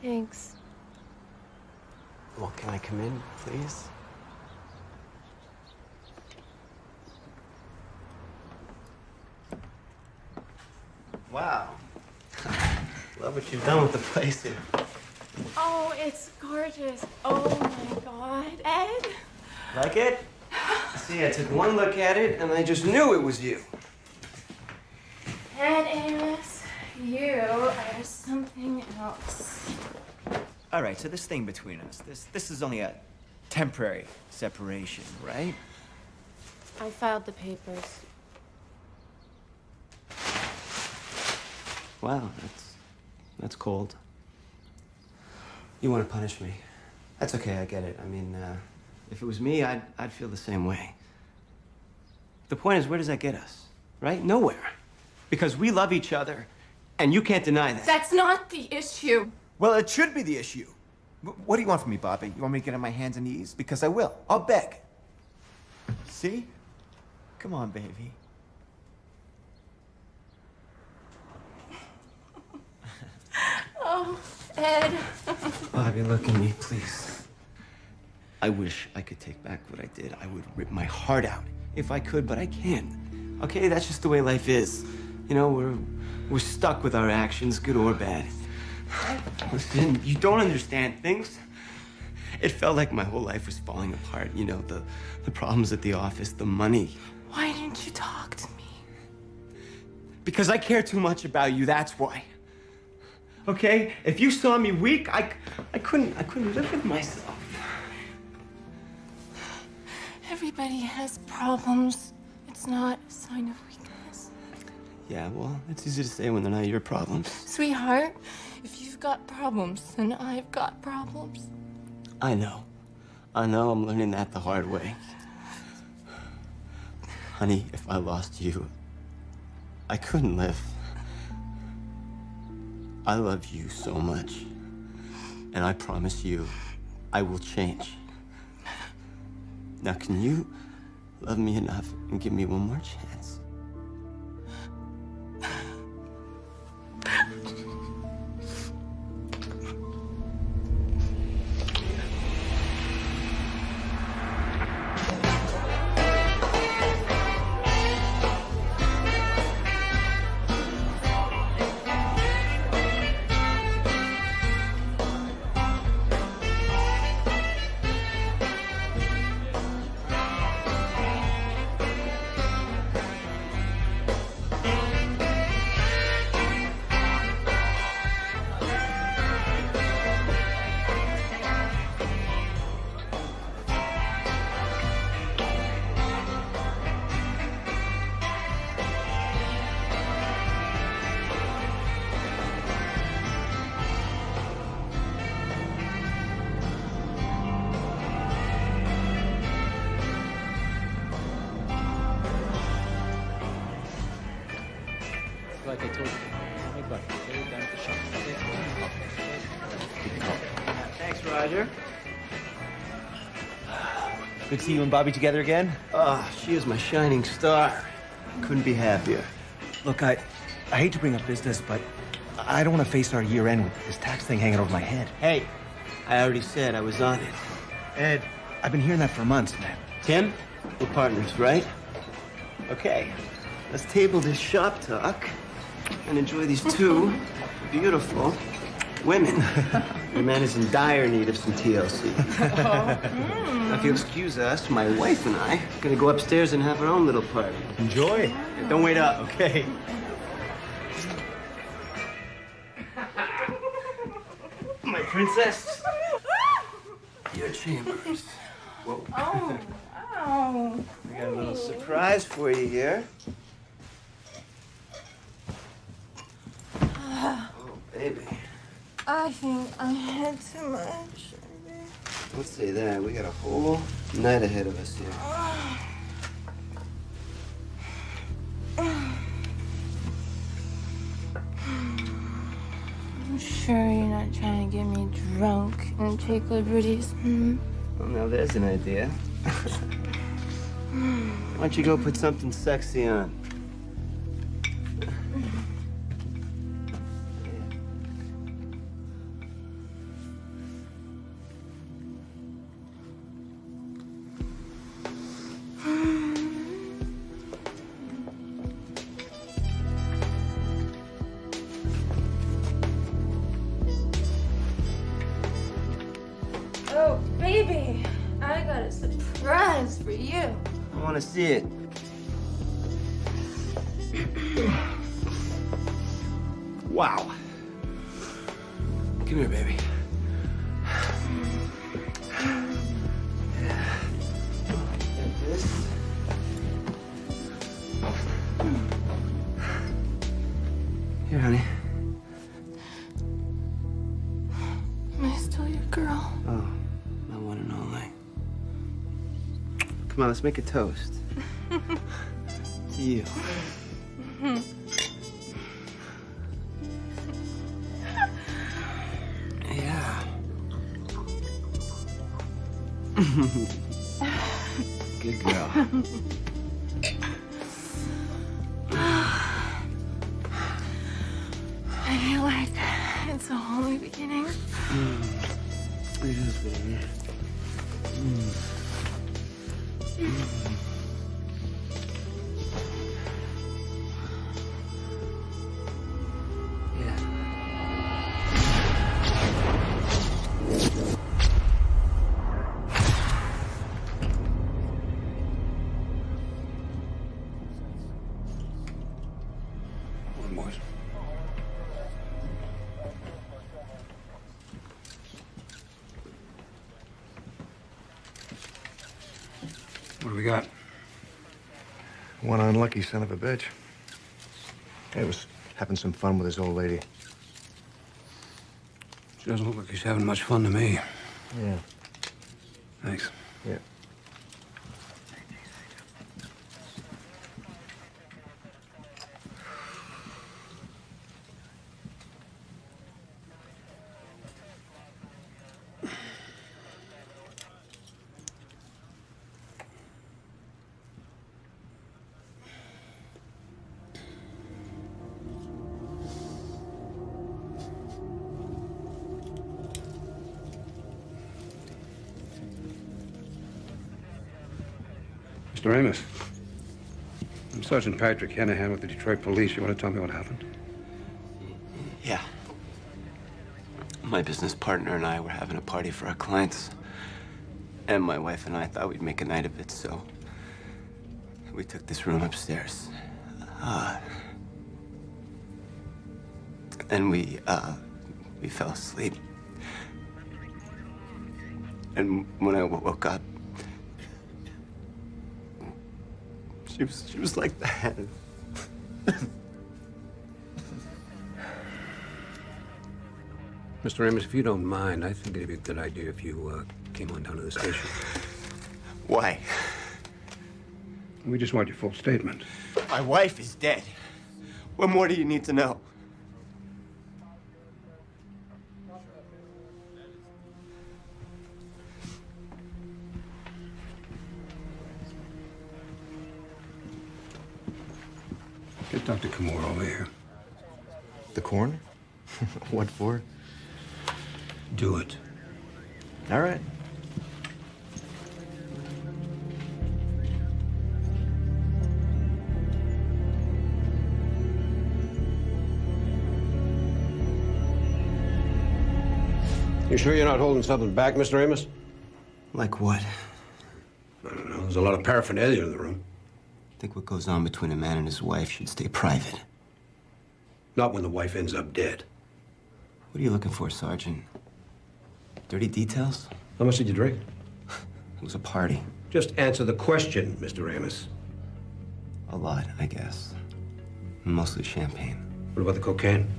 Thanks. Well, can I come in, please? Wow. Love what you've done with the place here. Oh, it's gorgeous. Oh my God, Ed. Like it? See, I took one look at it and I just knew it was you. Ed Amos, you are something else. All right, so this thing between us, this is only a temporary separation, right? I filed the papers. Wow, that's cold. You want to punish me? That's okay, I get it. I mean, if it was me, I'd feel the same way. The point is, where does that get us? Right? Nowhere. Because we love each other, and you can't deny that. That's not the issue. Well, it should be the issue. What do you want from me, Bobby? You want me to get on my hands and knees? Because I will. I'll beg. See? Come on, baby. Oh, Ed. Bobby, look at me, please. I wish I could take back what I did. I would rip my heart out if I could, but I can't. Okay, that's just the way life is. You know, we're stuck with our actions, good or bad. Listen, you don't understand things. It felt like my whole life was falling apart. You know, the problems at the office, the money. Why didn't you talk to me? Because I care too much about you, that's why. Okay? If you saw me weak, I couldn't live with myself. Everybody has problems. It's not a sign of weakness. Yeah, well, it's easy to say when they're not your problems. Sweetheart, if you've got problems, then I've got problems. I know. I'm learning that the hard way. Honey, if I lost you, I couldn't live. I love you so much. And I promise you, I will change. Now, can you love me enough and give me one more chance? Like I told you. Hey, buddy, get it down at the shop. Thanks, Roger. Good to see you and Bobby together again. She is my shining star. Couldn't be happier. Look, I hate to bring up business, but I don't want to face our year end with this tax thing hanging over my head. Hey, I already said I was on it. Ed, I've been hearing that for months, man. Tim, we're partners, right? Okay, let's table this shop talk and enjoy these two beautiful women. The man is in dire need of some TLC. Now, if you'll excuse us, my wife and I are gonna go upstairs and have our own little party. Enjoy. Don't wait up, okay? My princess. Your chambers. Whoa. Oh, wow. We got a little surprise for you here. Oh, baby. I think I had too much. Don't say that. We got a whole night ahead of us here. I'm sure you're not trying to get me drunk and take liberties. Well, now there's an idea. Why don't you go put something sexy on? for you. I want to see it. Wow. Come here, baby. Yeah. Like this. Here, honey. Am I still your girl? Oh, my one and only. Come on, let's make a toast. To you. Yeah. Good girl. I feel like it's a whole new beginning. It is, baby. Yeah. One more. What do we got? One unlucky son of a bitch. He was having some fun with his old lady. She doesn't look like he's having much fun to me. Yeah. Thanks. Yeah. Mr. Amos. I'm Sergeant Patrick Hanahan with the Detroit Police. You want to tell me what happened? Yeah. My business partner and I were having a party for our clients. And my wife and I thought we'd make a night of it, so we took this room upstairs. And we fell asleep. And when I woke up, she was like that. Mr. Amos, if you don't mind, I think it'd be a good idea if you came on down to the station. Why? We just want your full statement. My wife is dead. What more do you need to know? Get Dr. Kimura over here. The coroner? What for? Do it. All right. You sure you're not holding something back, Mr. Amos? Like what? I don't know. There's a lot of paraphernalia in the room. I think what goes on between a man and his wife should stay private. Not when the wife ends up dead. What are you looking for, Sergeant? Dirty details? How much did you drink? It was a party. Just answer the question, Mr. Amos. A lot, I guess. Mostly champagne. What about the cocaine?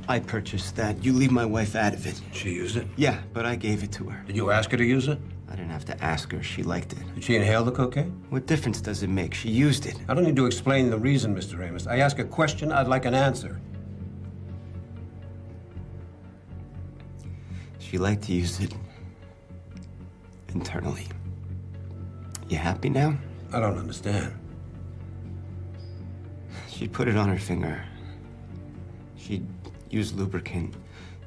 I purchased that. You leave my wife out of it. She used it? Yeah, but I gave it to her. Did you ask her to use it? I didn't have to ask her. She liked it. Did she inhale the cocaine? What difference does it make? She used it. I don't need to explain the reason, Mr. Amos. I ask a question, I'd like an answer. She liked to use it internally. You happy now? I don't understand. She'd put it on her finger. She'd use lubricant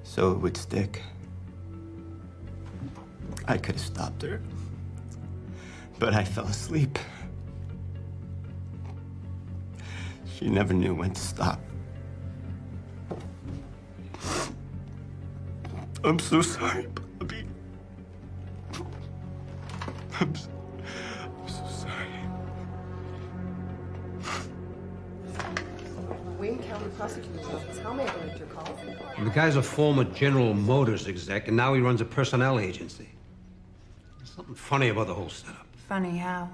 so it would stick. I could have stopped her, but I fell asleep. She never knew when to stop. I'm so sorry, Bobby. I'm so sorry. Wayne County Prosecutor's Office. How may I direct your call? The guy's a former General Motors exec, and now he runs a personnel agency. There's something funny about the whole setup. Funny how?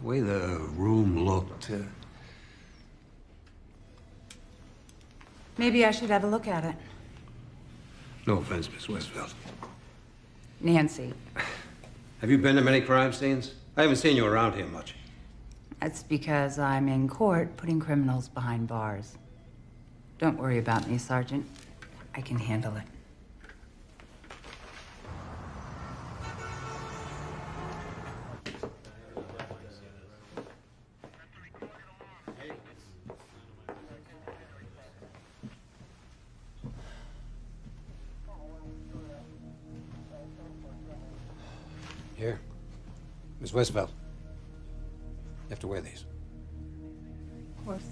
The way the room looked. Maybe I should have a look at it. No offense, Miss Westfield. Nancy. Have you been to many crime scenes? I haven't seen you around here much. That's because I'm in court putting criminals behind bars. Don't worry about me, Sergeant. I can handle it. Here. Miss Westphal. You have to wear these. Of course.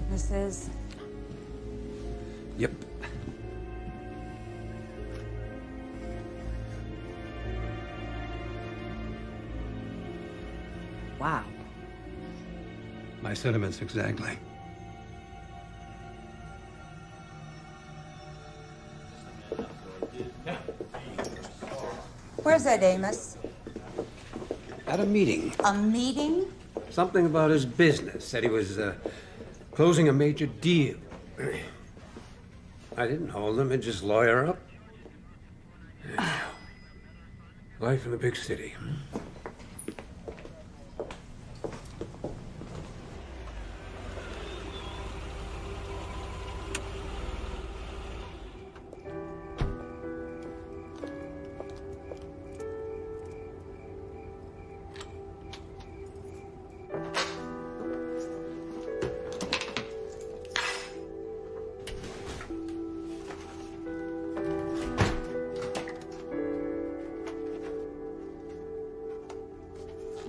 This is... Yep. Wow. My sentiments exactly. Where's Ed Amos? At a meeting. A meeting? Something about his business. Said he was closing a major deal. I didn't hold him and just lawyer up. Life in the big city.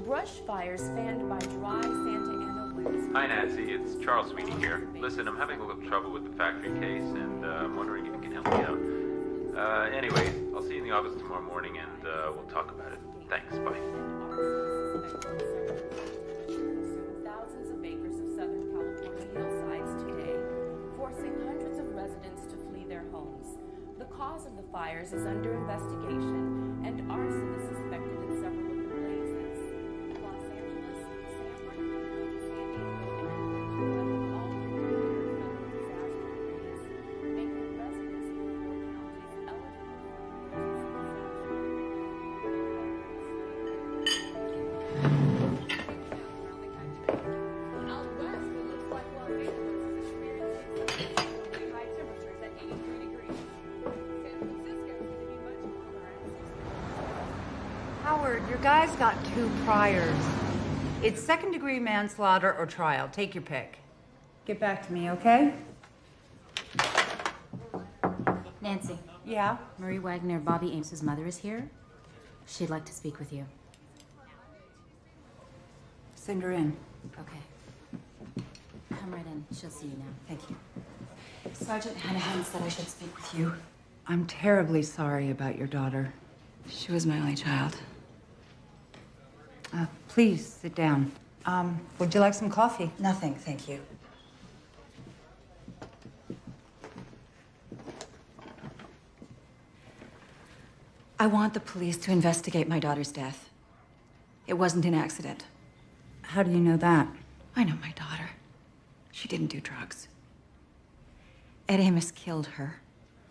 Brush fires fanned by dry Santa Ana winds. Hi, Nancy. It's Charles Sweeney here. Listen, I'm having a little trouble with the factory case, and I'm wondering if you can help me out. Anyway, I'll see you in the office tomorrow morning, and we'll talk about it. Thanks. Bye. Thousands of acres of Southern California hillsides today, forcing hundreds of residents to flee their homes. The cause of the fires is under investigation, and arson is suspected in several of the blazes. Los Angeles, San Bernardino, San Diego, and all declared federal disaster areas, making residents in the four counties eligible for Out west, it looks like Los Angeles is experiencing some extremely high temperatures at 83 degrees. San Francisco is going to be much cooler at 60. Howard, your guy's got 2 priors. It's second-degree manslaughter or trial. Take your pick. Get back to me, okay? Nancy, Yeah? Marie Wagner, Bobby Ames's mother, is here. She'd like to speak with you. Send her in. Okay. Come right in. She'll see you now. Thank you. Sergeant Hanahan said I should speak with you. I'm terribly sorry about your daughter. She was my only child. Please, sit down. Would you like some coffee? Nothing, thank you. I want the police to investigate my daughter's death. It wasn't an accident. How do you know that? I know my daughter. She didn't do drugs. Ed Amos killed her.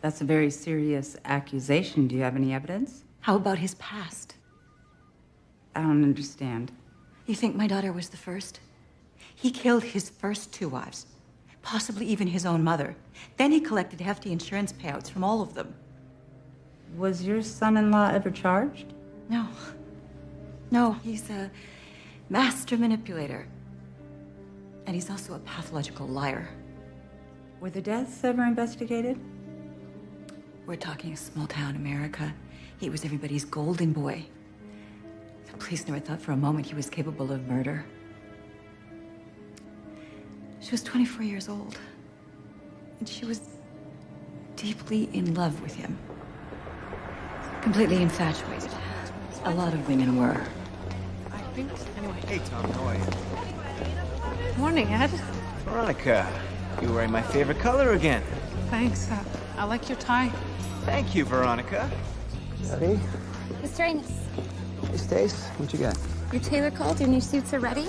That's a very serious accusation. Do you have any evidence? How about his past? I don't understand. You think my daughter was the first? He killed his first 2 wives, possibly even his own mother. Then he collected hefty insurance payouts from all of them. Was your son-in-law ever charged? No. No, he's a master manipulator. And he's also a pathological liar. Were the deaths ever investigated? We're talking small-town America. He was everybody's golden boy. The police never thought for a moment he was capable of murder. She was 24 years old, and she was deeply in love with him. Completely infatuated. A lot of women were. I think, anyway. Hey, Tom, how are you? Morning, Ed. Veronica, you're wearing my favorite color again. Thanks. I like your tie. Thank you, Veronica. Ready? Mr. Amos, Hey, Stace, what you got? your tailor called. Your new suits are ready.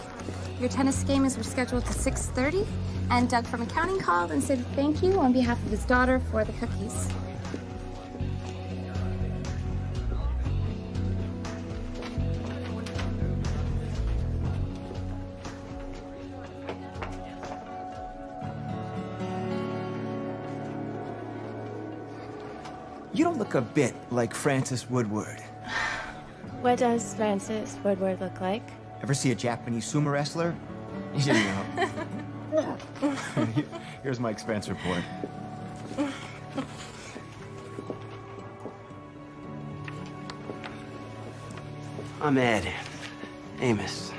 Your tennis game is rescheduled to 6:30. And Doug from accounting called and said thank you on behalf of his daughter for the cookies. You don't look a bit like Francis Woodward. What does Francis Woodward look like? Ever see a Japanese sumo wrestler? You know. Here's my expense report. I'm Ed Amos.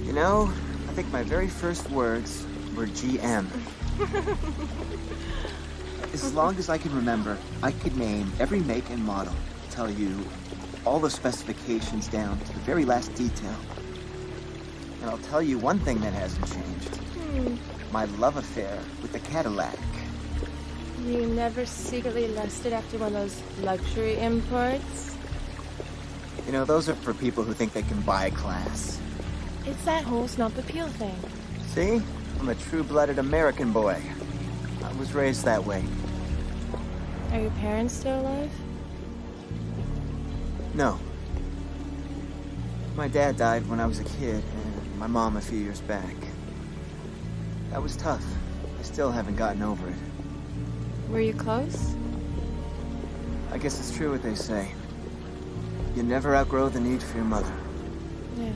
You know, I think my very first words were GM. As long as I can remember, I could name every make and model, tell you all the specifications down to the very last detail. And I'll tell you one thing that hasn't changed. My love affair with the Cadillac. You never secretly lusted after one of those luxury imports? You know, those are for people who think they can buy class. It's that whole snub appeal thing. See? I'm a true-blooded American boy. I was raised that way. Are your parents still alive? No. My dad died when I was a kid, and my mom a few years back. That was tough. I still haven't gotten over it. Were you close? I guess it's true what they say. You never outgrow the need for your mother. Yeah.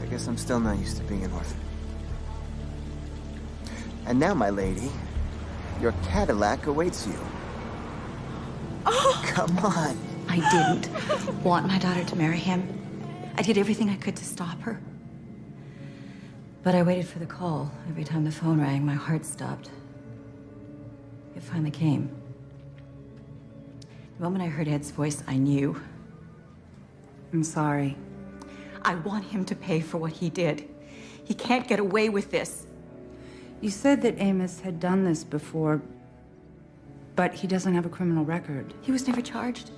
I guess I'm still not used to being an orphan. And now, my lady, your Cadillac awaits you. Oh! Come on. I didn't want my daughter to marry him. I did everything I could to stop her. But I waited for the call. Every time the phone rang, my heart stopped. It finally came. The moment I heard Ed's voice, I knew. I'm sorry. I want him to pay for what he did. He can't get away with this. You said that Amos had done this before, but he doesn't have a criminal record. He was never charged.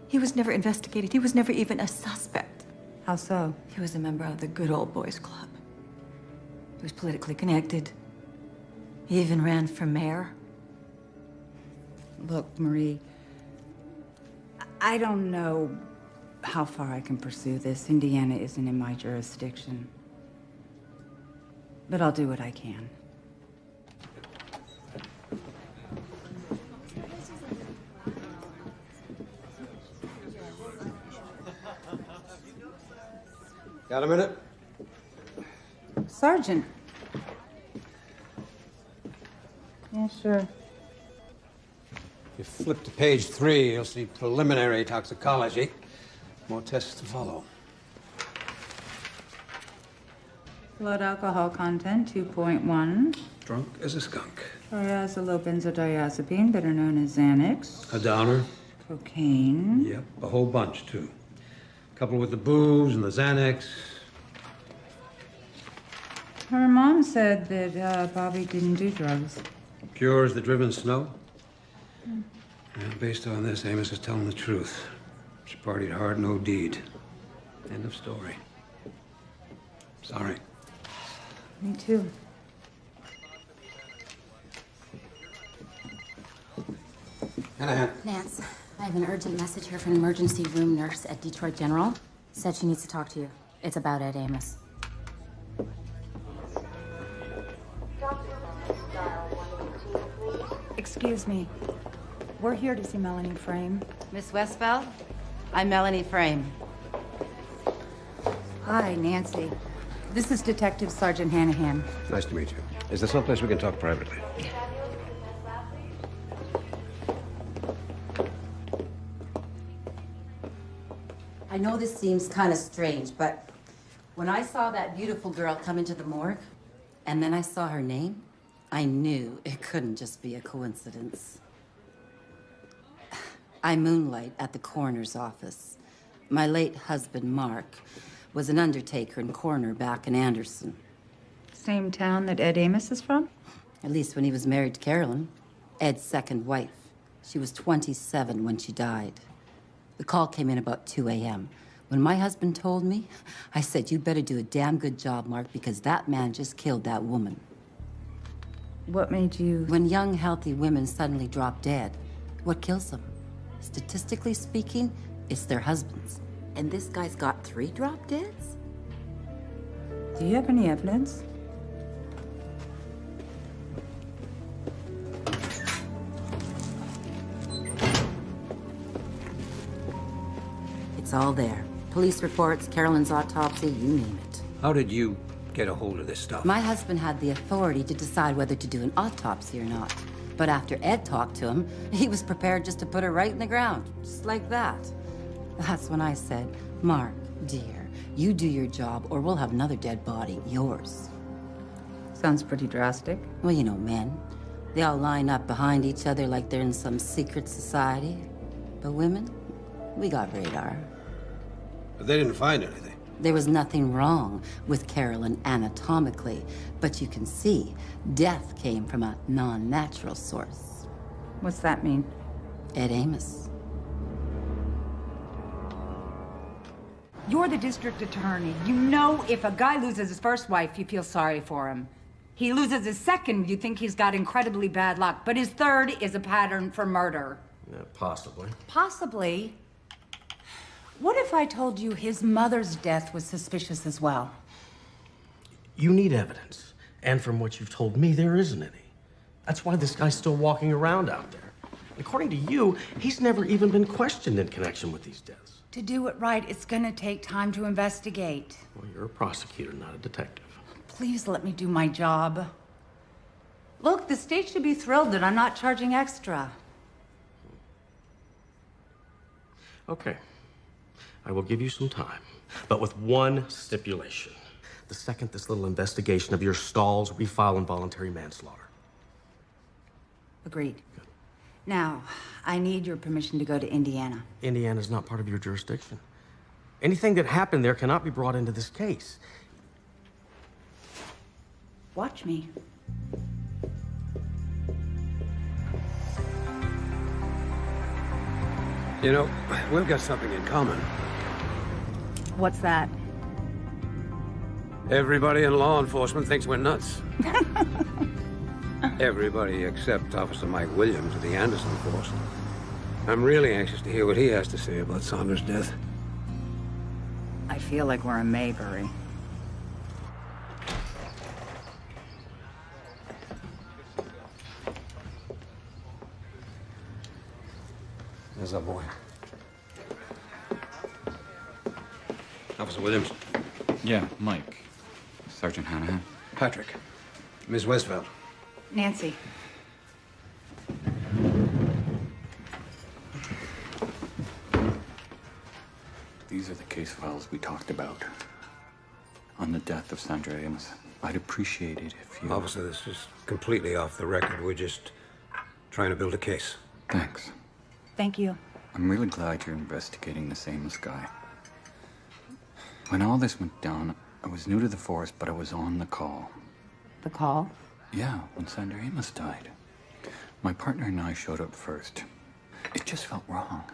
He was never investigated. He was never even a suspect. How so? He was a member of the Good Old Boys Club. He was politically connected. He even ran for mayor. Look, Marie, I don't know how far I can pursue this. Indiana isn't in my jurisdiction. But I'll do what I can. Got a minute? Sergeant. Yeah, sure. If you flip to page 3, you'll see preliminary toxicology. More tests to follow. Blood alcohol content, 2.1. Drunk as a skunk. Triazolobenzodiazepine, better known as Xanax. A downer? Cocaine. Yep, a whole bunch, too. Couple with the booze and the Xanax. Her mom said that Bobby didn't do drugs. Cures the driven snow? And based on this, Amos is telling the truth. She partied hard, no deed. End of story. Sorry. Me too. Hanahan. Nance, I have an urgent message here from an emergency room nurse at Detroit General. Said she needs to talk to you. It's about Ed Amos. Excuse me. We're here to see Melanie Frame. Miss Westfeld? I'm Melanie Frame. Hi, Nancy. This is Detective Sergeant Hanahan. Nice to meet you. Is there someplace we can talk privately? I know this seems kind of strange, but when I saw that beautiful girl come into the morgue, and then I saw her name, I knew it couldn't just be a coincidence. I moonlight at the coroner's office. My late husband, Mark, was an undertaker and coroner back in Anderson. Same town that Ed Amos is from? At least when he was married to Carolyn, Ed's second wife. She was 27 when she died. The call came in about 2 a.m. When my husband told me, I said, "You better do a damn good job, Mark, because that man just killed that woman." What made you... When young, healthy women suddenly drop dead, what kills them? Statistically speaking, it's their husbands. And this guy's got 3 drop deads? Do you have any evidence? It's all there. Police reports, Carolyn's autopsy, you name it. How did you get a hold of this stuff? My husband had the authority to decide whether to do an autopsy or not. But after Ed talked to him, he was prepared just to put her right in the ground, just like that. That's when I said, "Mark, dear, you do your job or we'll have another dead body, yours." Sounds pretty drastic. Well, you know, men. They all line up behind each other like they're in some secret society. But women, we got radar. But they didn't find anything. There was nothing wrong with Carolyn anatomically, but you can see death came from a non-natural source. What's that mean? Ed Amos. You're the district attorney. You know if a guy loses his first wife, you feel sorry for him. He loses his second, you think he's got incredibly bad luck. But his third is a pattern for murder. Yeah, possibly. Possibly. What if I told you his mother's death was suspicious as well? You need evidence. And from what you've told me, there isn't any. That's why this guy's still walking around out there. According to you, he's never even been questioned in connection with these deaths. To do it right, it's gonna take time to investigate. Well, you're a prosecutor, not a detective. Please let me do my job. Look, the state should be thrilled that I'm not charging extra. Okay. I will give you some time, but with one stipulation. The second this little investigation of your stalls, refile involuntary manslaughter. Agreed. Good. Now, I need your permission to go to Indiana. Indiana's not part of your jurisdiction. Anything that happened there cannot be brought into this case. Watch me. You know, we've got something in common. What's that? Everybody in law enforcement thinks we're nuts. Everybody except Officer Mike Williams of the Anderson Force. I'm really anxious to hear what he has to say about Saunders' death. I feel like we're in Maybury. There's our boy. Officer Williams. Yeah, Mike. Sergeant Hanahan. Patrick. Ms. Westfeld. Nancy. These are the case files we talked about. On the death of Sandra Amos. I'd appreciate it if you... Officer, this is completely off the record. We're just trying to build a case. Thanks. Thank you. I'm really glad you're investigating this Amos guy. When all this went down, I was new to the force, but I was on the call. The call? Yeah, when Sandra Amos died. My partner and I showed up first. It just felt wrong.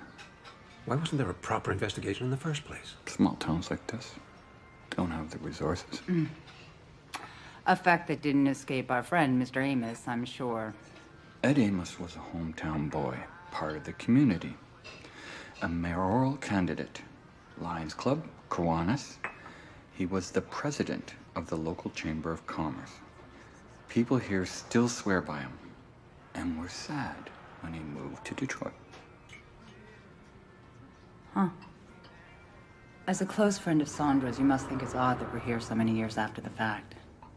Why wasn't there a proper investigation in the first place? Small towns like this. don't have the resources. A fact that didn't escape our friend, Mr. Amos, I'm sure. Ed Amos was a hometown boy, part of the community. A mayoral candidate. Lions Club, Kiwanis. He was the president of the local Chamber of Commerce. People here still swear by him, and were sad when he moved to Detroit. Huh. As a close friend of Sandra's, you must think it's odd that we're here so many years after the fact.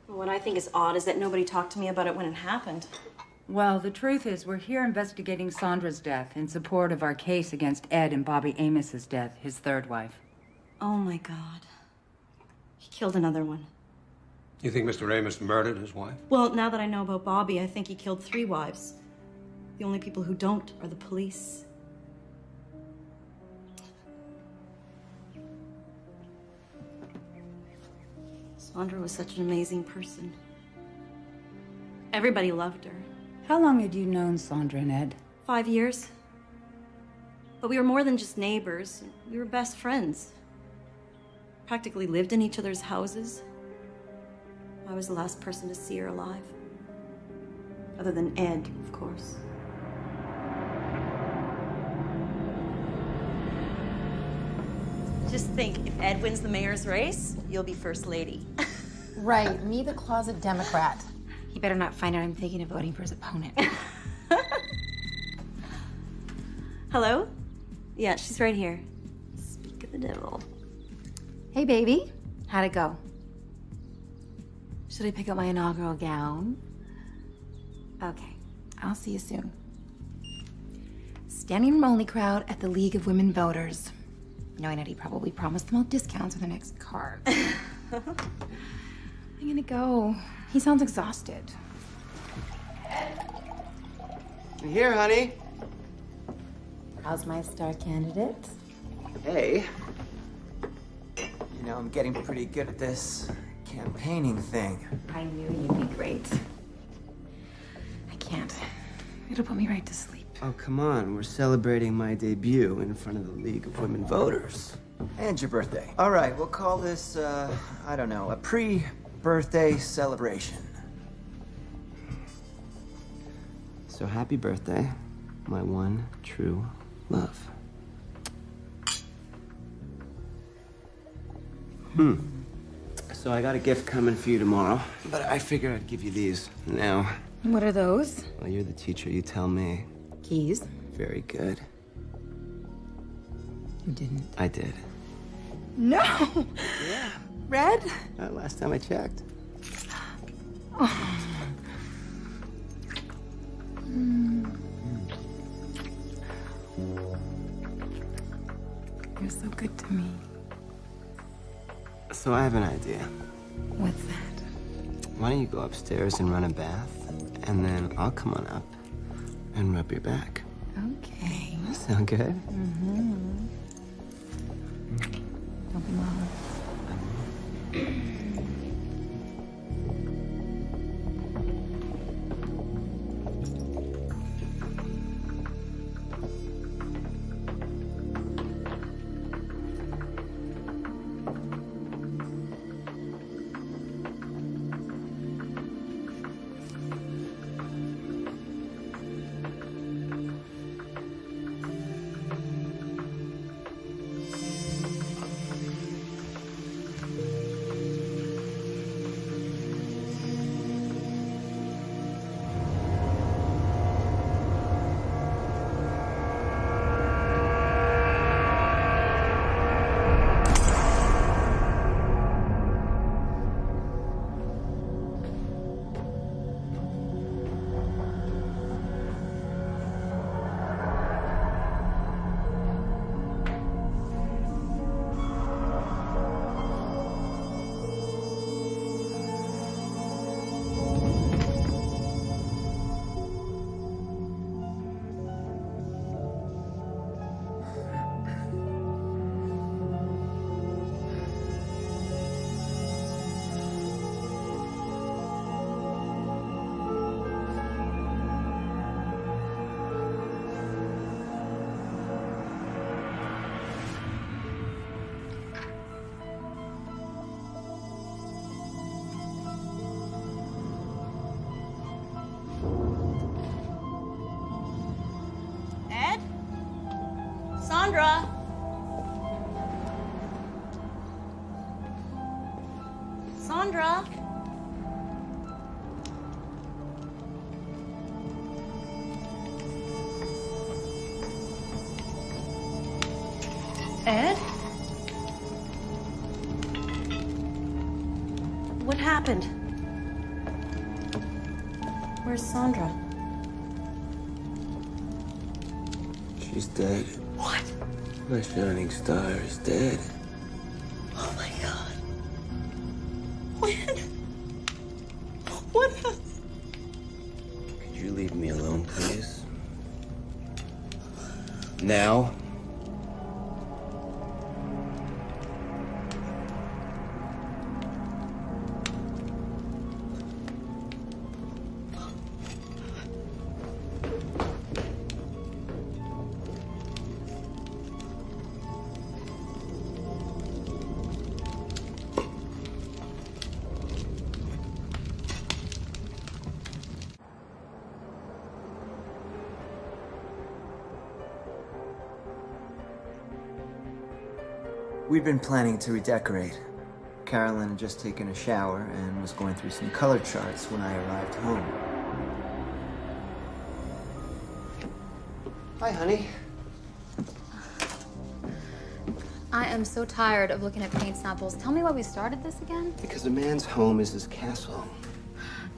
What I think is odd is that nobody talked to me about it when it happened. Well, the truth is, we're here investigating Sandra's death in support of our case against Ed and Bobby Amos's death, his third wife. Oh my God. He killed another one. You think Mr. Amos murdered his wife? Well, now that I know about Bobby, I think he killed 3 wives. The only people who don't are the police. Sandra was such an amazing person. Everybody loved her. How long had you known Sandra and Ed? 5 years. But we were more than just neighbors. We were best friends. Practically lived in each other's houses. I was the last person to see her alive. Other than Ed, of course. Just think, if Ed wins the mayor's race, you'll be first lady. Right, me the closet Democrat. He better not find out I'm thinking of voting for his opponent. Hello? Yeah, she's right here. Speak of the devil. Hey, baby. How'd it go? Should I pick up my inaugural gown? Okay, I'll see you soon. Standing room only crowd at the League of Women Voters. Knowing that he probably promised them all discounts for the next card. I'm gonna go. He sounds exhausted. I'm here, honey. How's my star candidate? Hey. You know, I'm getting pretty good at this campaigning thing. I knew you'd be great. I can't. It'll put me right to sleep. Oh, come on. We're celebrating my debut in front of the League of Women Voters. And your birthday. All right, we'll call this, I don't know, a pre-birthday celebration. So happy birthday, my one true love. So I got a gift coming for you tomorrow, but I figured I'd give you these now. What are those? Well, you're the teacher, you tell me. Keys? Very good. You didn't. I did. No! Yeah. Red? Last time I checked. Oh. You're so good to me. So I have an idea. What's that? Why don't you go upstairs and run a bath, and then I'll come on up and rub your back. Okay. Sound good? Mm-hmm. Don't be long. Sandra! Sandra! Ed? What happened? Where's Sandra? She's dead. What? My shining star is dead. Oh my god. When? What happened? Could you leave me alone, please? Now? We'd been planning to redecorate. Carolyn had just taken a shower and was going through some color charts when I arrived home. Hi, honey. I am so tired of looking at paint samples. Tell me why we started this again? Because a man's home is his castle.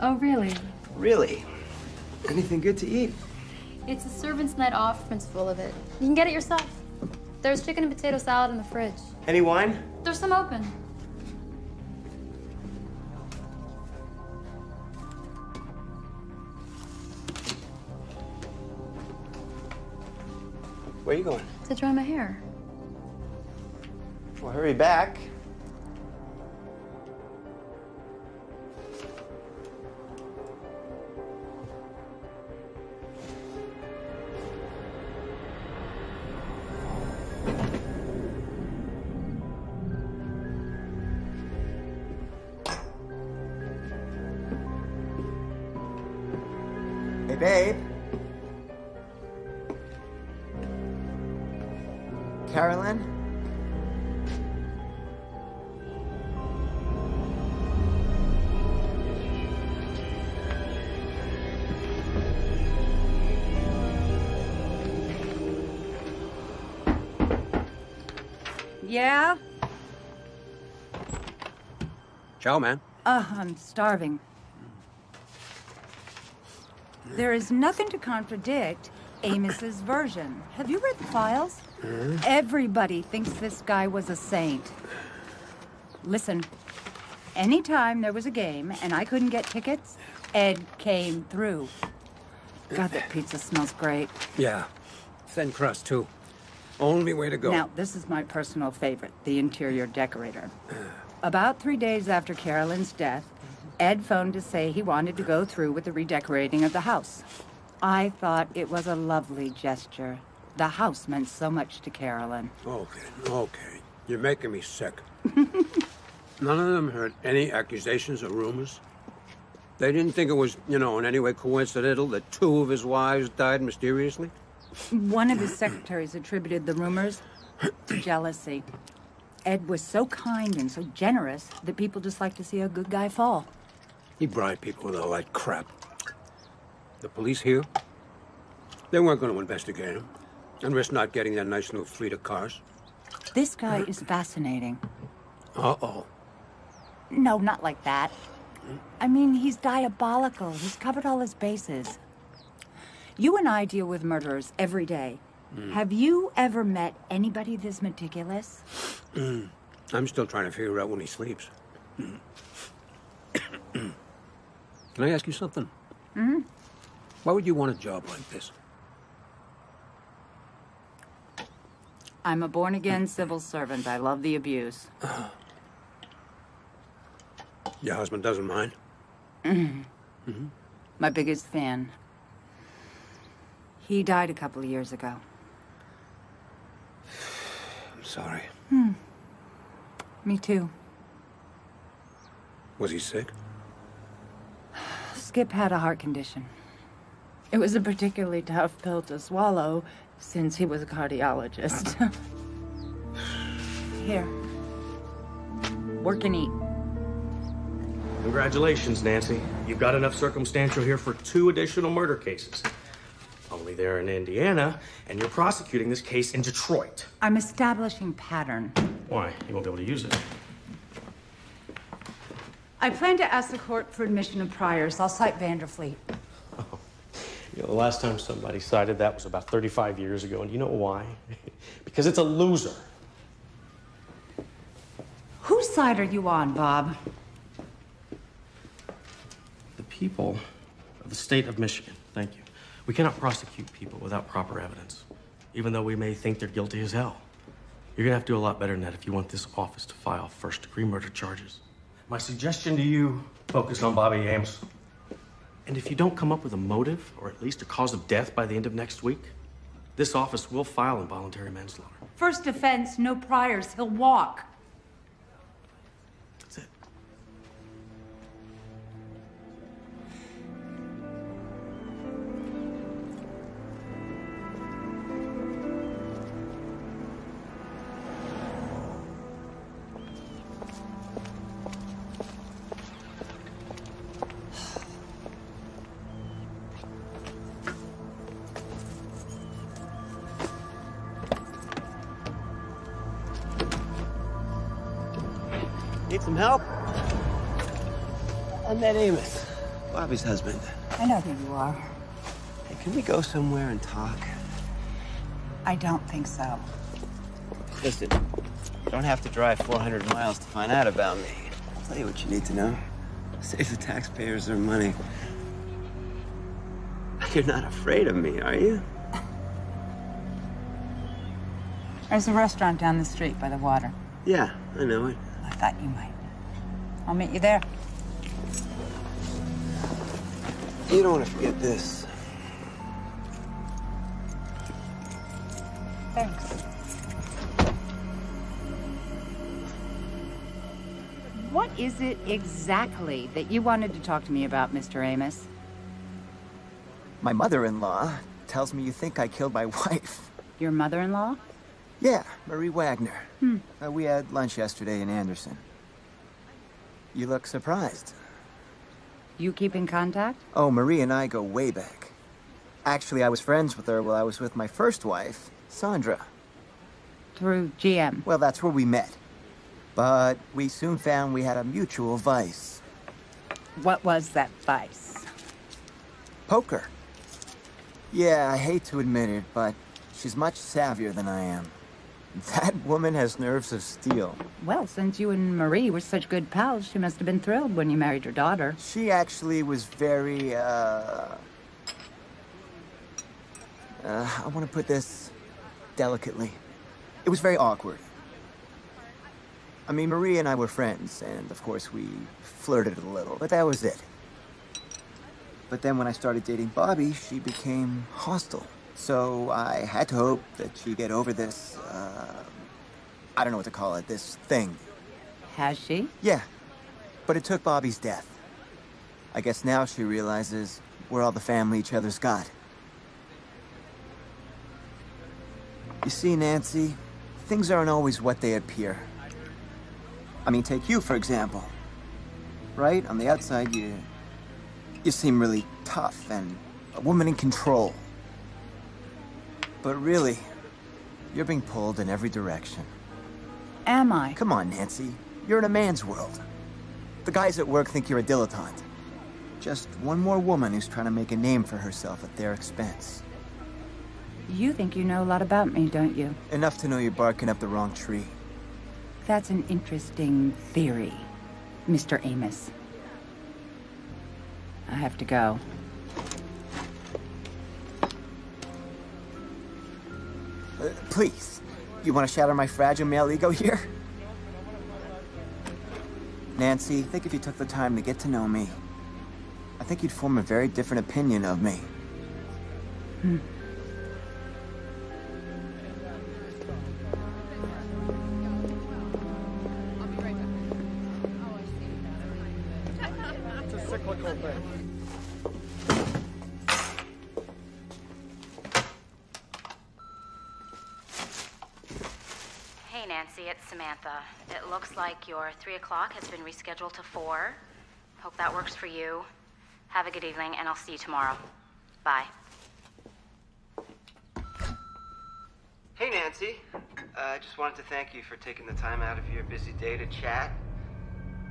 Oh, really? Really? Anything good to eat? It's a servant's night off, Prince full of it. You can get it yourself. There's chicken and potato salad in the fridge. Any wine? There's some open. Where are you going? To dry my hair. Well, hurry back. Hey, babe. Carolyn? Yeah? Chow, man. I'm starving. There is nothing to contradict Amos's version. Have you read the files? Everybody thinks this guy was a saint. Listen, anytime there was a game and I couldn't get tickets, Ed came through. God, that pizza smells great. Yeah. Thin crust, too. Only way to go. Now, this is my personal favorite, the interior decorator. About 3 days after Carolyn's death, Ed phoned to say he wanted to go through with the redecorating of the house. I thought it was a lovely gesture. The house meant so much to Carolyn. Okay. You're making me sick. None of them heard any accusations or rumors? They didn't think it was, in any way coincidental that 2 of his wives died mysteriously? One of his secretaries attributed the rumors to jealousy. Ed was so kind and so generous that people just like to see a good guy fall. He bribed people with all that crap. The police here, they weren't going to investigate him and risk not getting that nice new fleet of cars. This guy is fascinating. Uh-oh. No, not like that. I mean, he's diabolical. He's covered all his bases. You and I deal with murderers every day. Have you ever met anybody this meticulous? I'm still trying to figure out when he sleeps. Can I ask you something? Why would you want a job like this? I'm a born-again civil servant. I love the abuse. Your husband doesn't mind? My biggest fan. He died a couple of years ago. I'm sorry. Me too. Was he sick? Skip had a heart condition. It was a particularly tough pill to swallow since he was a cardiologist. Here. Work and eat. Congratulations, Nancy. You've got enough circumstantial here for 2 additional murder cases. Only they're in Indiana, and you're prosecuting this case in Detroit. I'm establishing pattern. Why? You won't be able to use it. I plan to ask the court for admission of priors. I'll cite Vanderfleet. You know, the last time somebody cited that was about 35 years ago, and you know why? Because it's a loser. Whose side are you on, Bob? The people of the state of Michigan. Thank you. We cannot prosecute people without proper evidence, even though we may think they're guilty as hell. You're gonna have to do a lot better than that if you want this office to file first-degree murder charges. My suggestion to you, focus on Bobby Ames. And if you don't come up with a motive, or at least a cause of death by the end of next week, this office will file involuntary manslaughter. First offense, no priors. He'll walk. That's it. Need some help? I met Amos, Bobby's husband. I know who you are. Hey, can we go somewhere and talk? I don't think so. Listen, you don't have to drive 400 miles to find out about me. I'll tell you what you need to know. Save the taxpayers their money. You're not afraid of me, are you? There's a restaurant down the street by the water. Yeah, I know it. I thought you might. I'll meet you there. You don't want to forget this. Thanks. What is it exactly that you wanted to talk to me about, Mr. Amos? My mother-in-law tells me you think I killed my wife. Your mother-in-law? Yeah, Marie Wagner. We had lunch yesterday in Anderson. You look surprised. You keep in contact? Oh, Marie and I go way back. Actually, I was friends with her while I was with my first wife, Sandra. Through GM? Well, that's where we met. But we soon found we had a mutual vice. What was that vice? Poker. Yeah, I hate to admit it, but she's much savvier than I am. That woman has nerves of steel. Well, since you and Marie were such good pals, she must have been thrilled when you married your daughter. She actually was very, I want to put this delicately. It was very awkward. I mean, Marie and I were friends, and of course we flirted a little, but that was it. But then when I started dating Bobby, she became hostile. So I had to hope that she'd get over this, I don't know what to call it, this thing. Has she? Yeah, but it took Bobby's death. I guess now she realizes we're all the family each other's got. You see, Nancy, things aren't always what they appear. I mean, take you, for example. Right? On the outside, you seem really tough and a woman in control. But really, you're being pulled in every direction. Am I? Come on, Nancy. You're in a man's world. The guys at work think you're a dilettante. Just one more woman who's trying to make a name for herself at their expense. You think you know a lot about me, don't you? Enough to know you're barking up the wrong tree. That's an interesting theory, Mr. Amos. I have to go. Please, you want to shatter my fragile male ego here? Nancy, I think if you took the time to get to know me, I think you'd form a very different opinion of me. It's a cyclical thing. Nancy, it's Samantha. It looks like your 3 o'clock has been rescheduled to 4. Hope that works for you. Have a good evening, and I'll see you tomorrow. Bye. Hey, Nancy. I just wanted to thank you for taking the time out of your busy day to chat.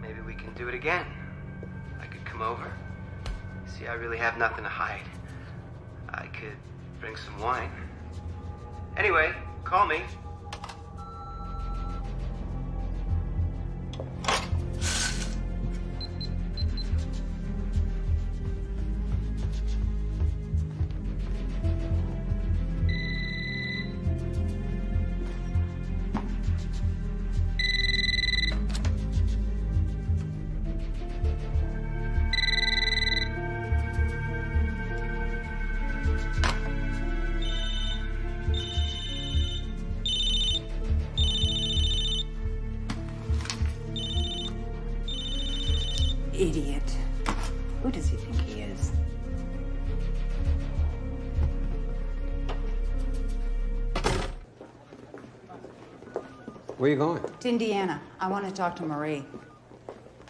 Maybe we can do it again. I could come over. See, I really have nothing to hide. I could bring some wine. Anyway, call me. Idiot. Who does he think he is? Where are you going? To Indiana. I want to talk to Marie.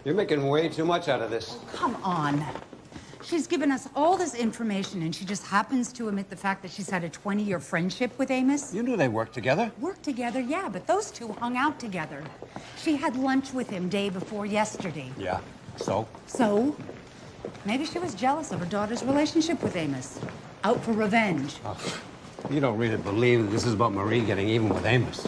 You're making way too much out of this. Come on. She's given us all this information, and she just happens to omit the fact that she's had a 20-year friendship with Amos. You knew they worked together. Worked together, yeah, but those two hung out together. She had lunch with him day before yesterday. Yeah. So? So, maybe she was jealous of her daughter's relationship with Amos. Out for revenge. Oh, you don't really believe that this is about Marie getting even with Amos.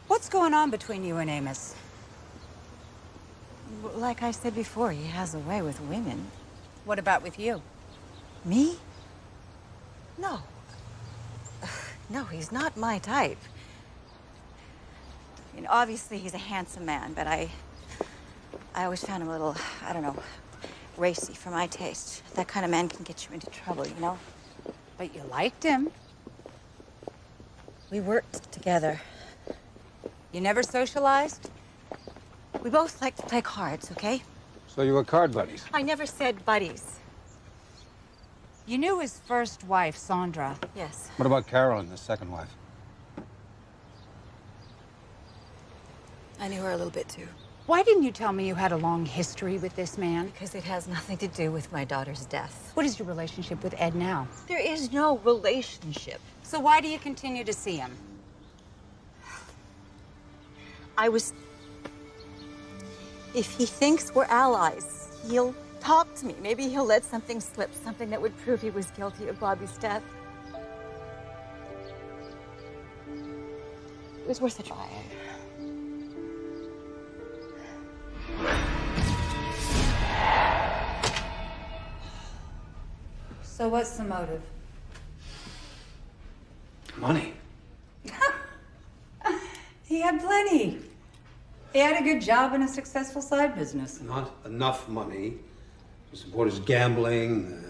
What's going on between you and Amos? Like I said before, he has a way with women. What about with you? Me? No. No, he's not my type. I mean, obviously he's a handsome man, but I always found him a little, I don't know, racy for my taste. That kind of man can get you into trouble, you know? But you liked him. We worked together. You never socialized? We both like to play cards, okay? So you were card buddies? I never said buddies. You knew his first wife, Sandra. Yes. What about Carolyn, his second wife? I knew her a little bit, too. Why didn't you tell me you had a long history with this man? Because it has nothing to do with my daughter's death. What is your relationship with Ed now? There is no relationship. So why do you continue to see him? If he thinks we're allies, he'll talk to me. Maybe he'll let something slip, something that would prove he was guilty of Bobby's death. It was worth a try. So what's the motive? Money. He had plenty. He had a good job and a successful side business. Not enough money to support his gambling,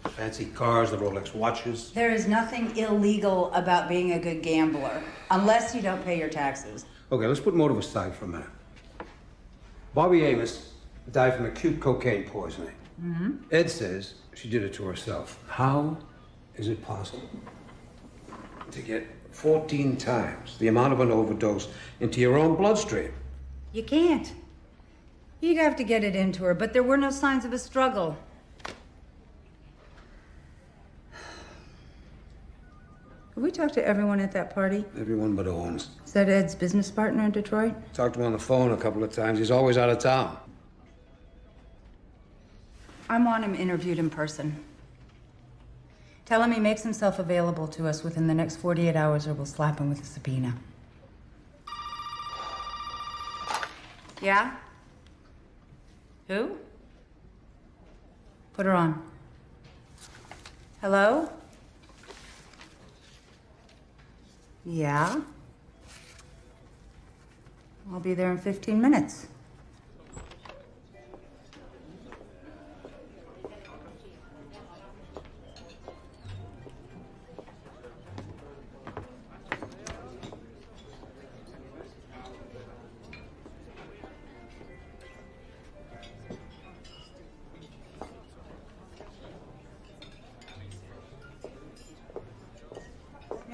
fancy cars, the Rolex watches. There is nothing illegal about being a good gambler, unless you don't pay your taxes. Okay, let's put motive aside for a minute. Bobby Amos died from acute cocaine poisoning. Mm-hmm. Ed says she did it to herself. How is it possible to get 14 times the amount of an overdose into your own bloodstream? You can't. You'd have to get it into her, but there were no signs of a struggle. Have we talked to everyone at that party? Everyone but Owens. Is that Ed's business partner in Detroit? Talked to him on the phone a couple of times. He's always out of town. I want him interviewed in person. Tell him he makes himself available to us within the next 48 hours or we'll slap him with a subpoena. Yeah? Who? Put her on. Hello? Yeah? I'll be there in 15 minutes.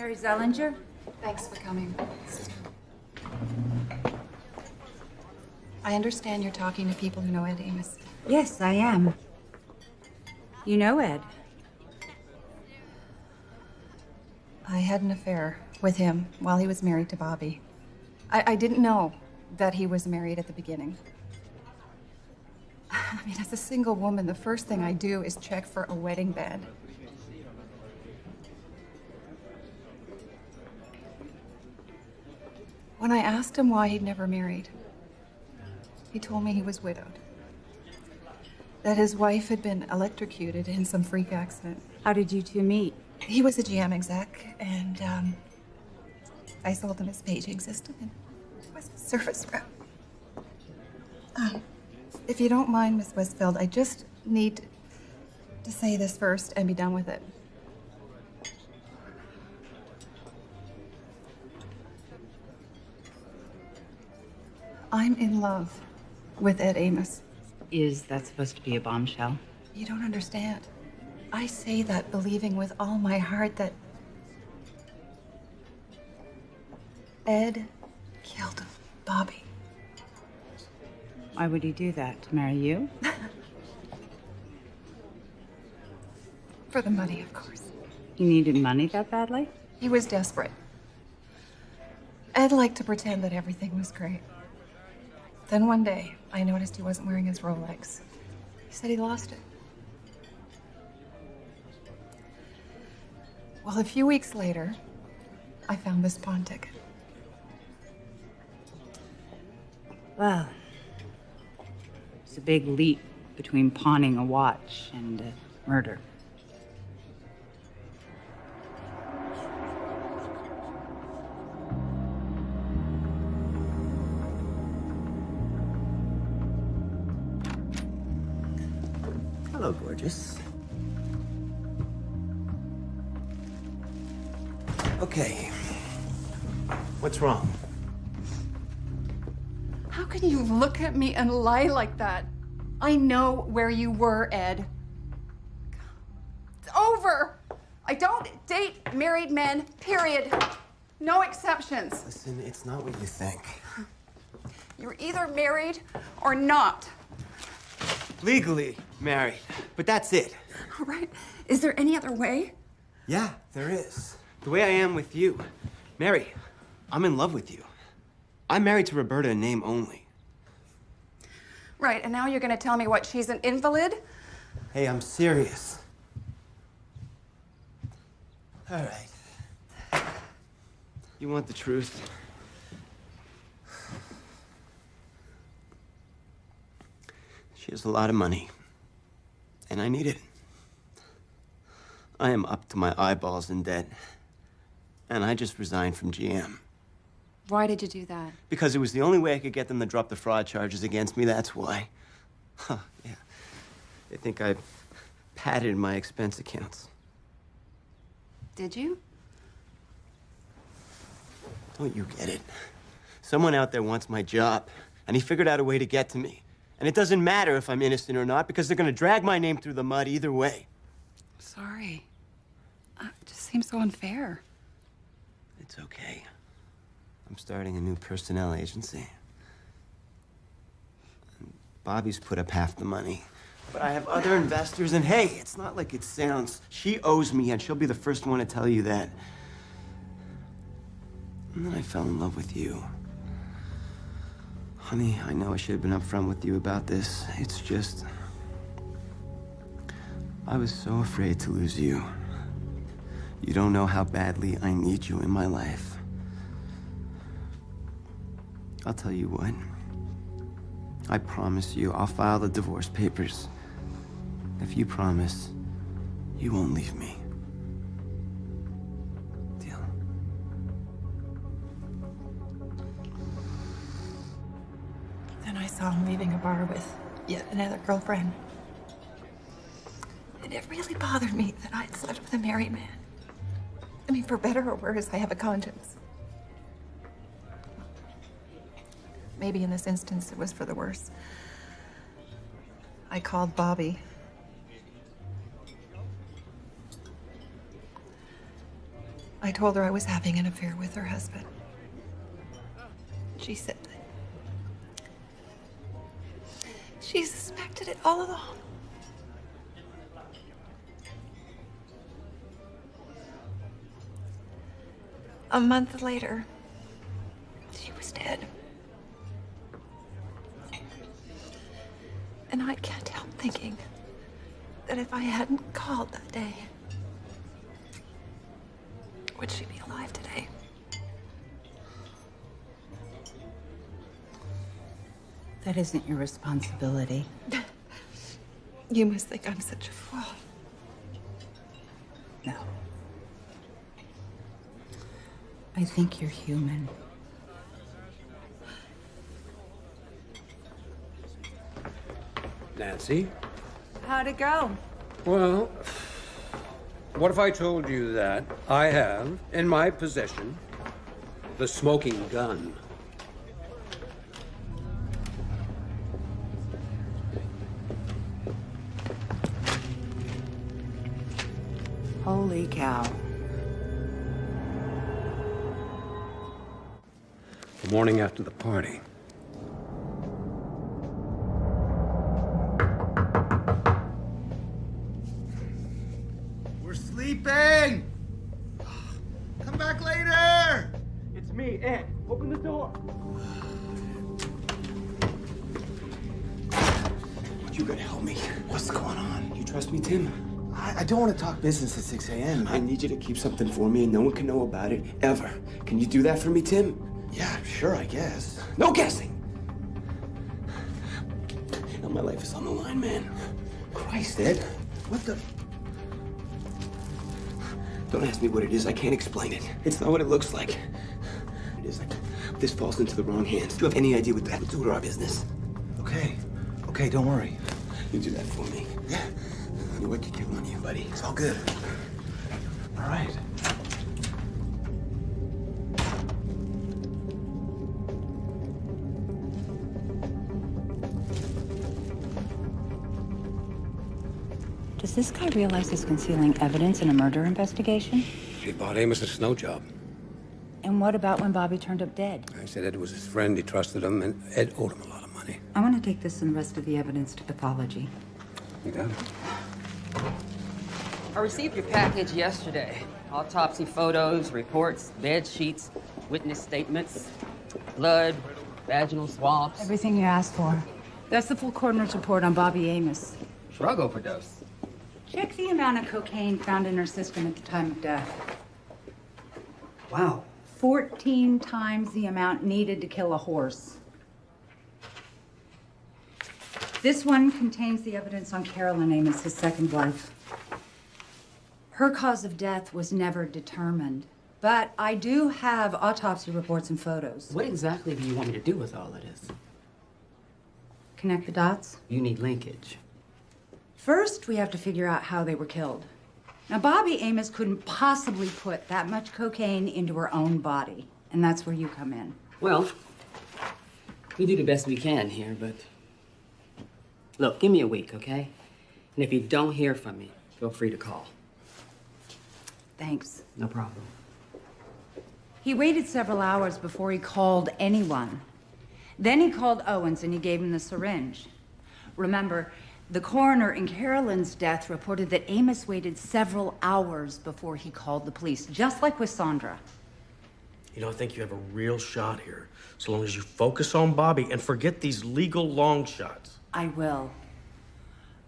Harry Zellinger? Thanks for coming. I understand you're talking to people who know Ed Amos. Yes, I am. You know Ed. I had an affair with him while he was married to Bobby. I didn't know that he was married at the beginning. I mean, as a single woman, the first thing I do is check for a wedding band. When I asked him why he'd never married, he told me he was widowed. That his wife had been electrocuted in some freak accident. How did you two meet? He was a GM exec, and I sold him his paging system and was a service rep. If you don't mind, Miss Westfield, I just need to say this first and be done with it. I'm in love with Ed Amos. Is that supposed to be a bombshell? You don't understand. I say that believing with all my heart that Ed killed Bobby. Why would he do that? To marry you? For the money, of course. He needed money that badly? He was desperate. Ed liked to pretend that everything was great. Then one day, I noticed he wasn't wearing his Rolex. He said he lost it. Well, a few weeks later, I found this pawn ticket. Well, it's a big leap between pawning a watch and murder. Hello, gorgeous. Okay. What's wrong? How can you look at me and lie like that? I know where you were, Ed. It's over. I don't date married men, period. No exceptions. Listen, it's not what you think. You're either married or not. Legally married, but that's it. All right. Is there any other way? Yeah, there is. The way I am with you. Mary, I'm in love with you. I'm married to Roberta in name only. Right, and now you're gonna tell me what, she's an invalid? Hey, I'm serious. All right. You want the truth? She has a lot of money, and I need it. I am up to my eyeballs in debt, and I just resigned from GM. Why did you do that? Because it was the only way I could get them to drop the fraud charges against me, that's why. Huh, yeah. They think I padded my expense accounts. Did you? Don't you get it? Someone out there wants my job, and he figured out a way to get to me. And it doesn't matter if I'm innocent or not, because they're gonna drag my name through the mud either way. Sorry. It just seems so unfair. It's okay. I'm starting a new personnel agency. And Bobby's put up half the money. But I have other investors, and hey, it's not like it sounds. She owes me, and she'll be the first one to tell you that. And then I fell in love with you. Honey, I know I should have been upfront with you about this. It's just... I was so afraid to lose you. You don't know how badly I need you in my life. I'll tell you what. I promise you, I'll file the divorce papers. If you promise, you won't leave me. Deal? Then I saw him leaving a bar with yet another girlfriend. And it really bothered me that I'd slept with a married man. I mean, for better or worse, I have a conscience. Maybe in this instance, it was for the worse. I called Bobby. I told her I was having an affair with her husband. She said that she suspected it all along. A month later, she was dead. And I can't help thinking that if I hadn't called that day, would she be alive today? That isn't your responsibility. You must think I'm such a fool. No. I think you're human. Nancy? How'd it go? Well, what if I told you that I have in my possession the smoking gun? Holy cow. The morning after the party. We're sleeping! Come back later! It's me, Ed. Open the door. You gotta help me. What's going on? You trust me, Tim? I don't want to talk business at 6 a.m. I need you to keep something for me and no one can know about it, ever. Can you do that for me, Tim? Yeah, sure, I guess. No guessing! Now my life is on the line, man. Christ, Ed. What the... Don't ask me what it is. I can't explain it. It's not what it looks like. It is like this falls into the wrong hands. Do you have any idea what that would do to our business? Okay. Okay, don't worry. You do that for me. Yeah. You work your kill on you, buddy. It's all good. All right. Does this guy realize he's concealing evidence in a murder investigation? He bought Amos a snow job. And what about when Bobby turned up dead? I said Ed was his friend, he trusted him, and Ed owed him a lot of money. I want to take this and the rest of the evidence to pathology. You got it. I received your package yesterday. Autopsy photos, reports, bed sheets, witness statements, blood, vaginal swabs. Everything you asked for. That's the full coroner's report on Bobby Amos. Drug overdose. Check the amount of cocaine found in her system at the time of death. Wow. 14 times the amount needed to kill a horse. This one contains the evidence on Carolyn Amos, his second wife. Her cause of death was never determined, but I do have autopsy reports and photos. What exactly do you want me to do with all of this? Connect the dots? You need linkage. First, we have to figure out how they were killed. Now, Bobby Amos couldn't possibly put that much cocaine into her own body, and that's where you come in. Well, we do the best we can here, but... Look, give me a week, okay? And if you don't hear from me, feel free to call. Thanks. No problem. He waited several hours before he called anyone. Then he called Owens and he gave him the syringe. Remember, the coroner in Carolyn's death reported that Amos waited several hours before he called the police, just like with Sandra. You know, I think you have a real shot here, so long as you focus on Bobby and forget these legal long shots. I will.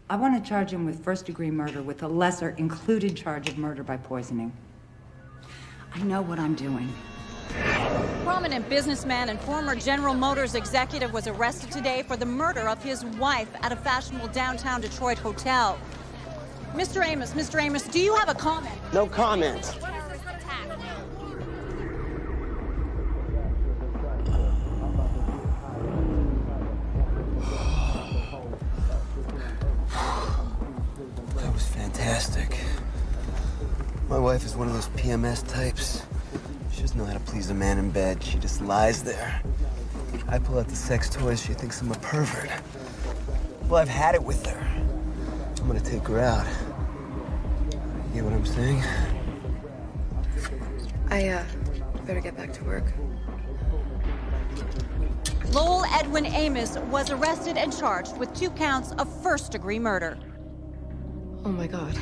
I want to charge him with first-degree murder with a lesser included charge of murder by poisoning. I know what I'm doing. Prominent businessman and former General Motors executive was arrested today for the murder of his wife at a fashionable downtown Detroit hotel. Mr. Amos, do you have a comment? No comment. That was fantastic. My wife is one of those PMS types. She doesn't know how to please a man in bed. She just lies there. I pull out the sex toys, she thinks I'm a pervert. Well, I've had it with her. I'm gonna take her out. You get what I'm saying? I better get back to work. Lowell Edwin Amos was arrested and charged with 2 counts of first-degree murder. Oh my God.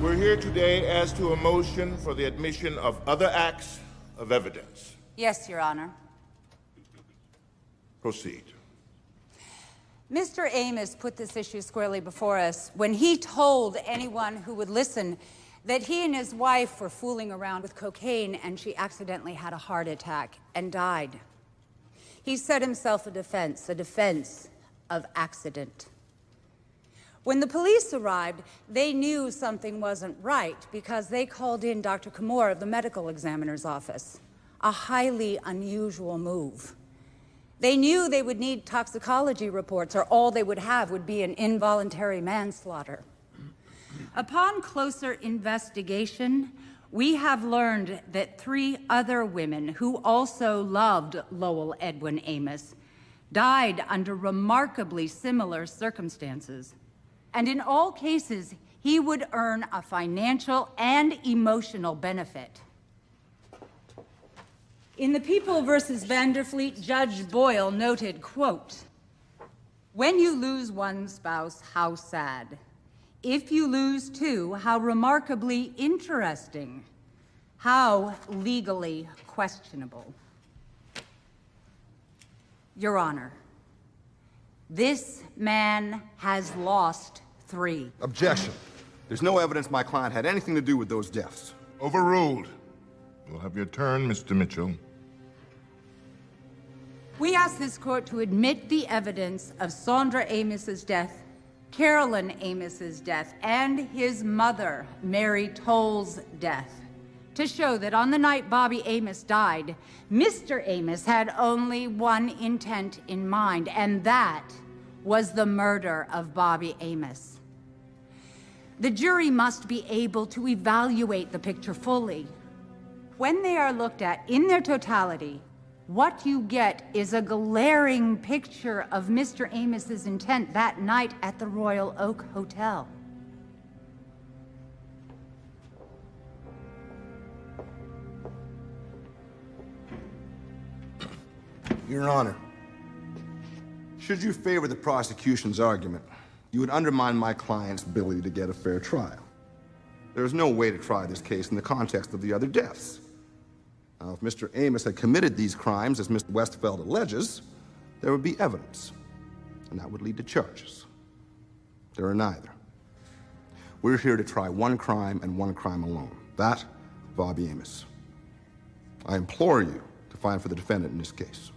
We're here today as to a motion for the admission of other acts of evidence. Yes, Your Honor. Proceed. Mr. Amos put this issue squarely before us when he told anyone who would listen that he and his wife were fooling around with cocaine and she accidentally had a heart attack and died. He set himself a defense of accident. When the police arrived, they knew something wasn't right because they called in Dr. Kamor of the medical examiner's office. A highly unusual move. They knew they would need toxicology reports, or all they would have would be an involuntary manslaughter. Upon closer investigation, we have learned that 3 other women who also loved Lowell Edwin Amos died under remarkably similar circumstances. And in all cases, he would earn a financial and emotional benefit. In the People versus Vanderfleet, Judge Boyle noted, quote, "When you lose one spouse, how sad. If you lose 2, how remarkably interesting. How legally questionable." Your Honor, this man has lost 3. Objection. There's no evidence my client had anything to do with those deaths. Overruled. You'll have your turn, Mr. Mitchell. We ask this court to admit the evidence of Sandra Amos's death, Carolyn Amos's death, and his mother, Mary Toll's death, to show that on the night Bobby Amos died, Mr. Amos had only one intent in mind, and that was the murder of Bobby Amos. The jury must be able to evaluate the picture fully. When they are looked at in their totality, what you get is a glaring picture of Mr. Amos's intent that night at the Royal Oak Hotel. Your Honor, should you favor the prosecution's argument, you would undermine my client's ability to get a fair trial. There is no way to try this case in the context of the other deaths. Now, if Mr. Amos had committed these crimes, as Mr. Westfeld alleges, there would be evidence, and that would lead to charges. There are neither. We're here to try one crime and one crime alone, that of Bobby Amos. I implore you to find for the defendant in this case.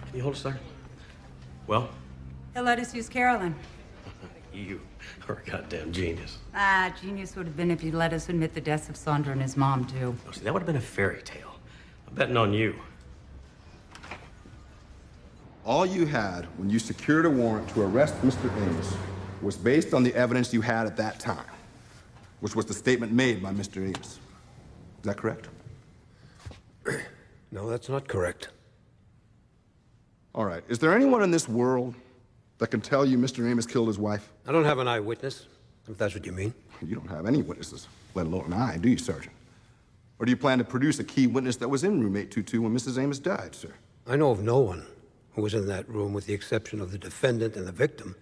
Can you hold a second? Well? He'll let us use Carolyn. You are a goddamn genius. Genius would have been if he'd let us admit the deaths of Sandra and his mom, too. Oh, see, that would have been a fairy tale. I'm betting on you. All you had when you secured a warrant to arrest Mr. Amos was based on the evidence you had at that time, which was the statement made by Mr. Amos. Is that correct? No, that's not correct. All right. Is there anyone in this world that can tell you Mr. Amos killed his wife? I don't have an eyewitness, if that's what you mean. You don't have any witnesses, let alone an eye, do you, Sergeant? Or do you plan to produce a key witness that was in room 822 when Mrs. Amos died, sir? I know of no one who was in that room with the exception of the defendant and the victim.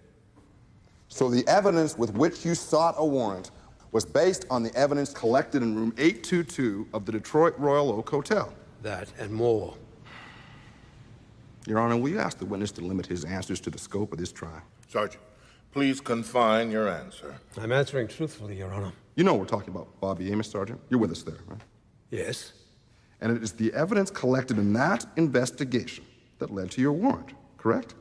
So the evidence with which you sought a warrant was based on the evidence collected in room 822 of the Detroit Royal Oak Hotel? That and more. Your Honor, will you ask the witness to limit his answers to the scope of this trial? Sergeant, please confine your answer. I'm answering truthfully, Your Honor. You know we're talking about Bobby Amos, Sergeant. You're with us there, right? Yes. And it is the evidence collected in that investigation that led to your warrant, correct?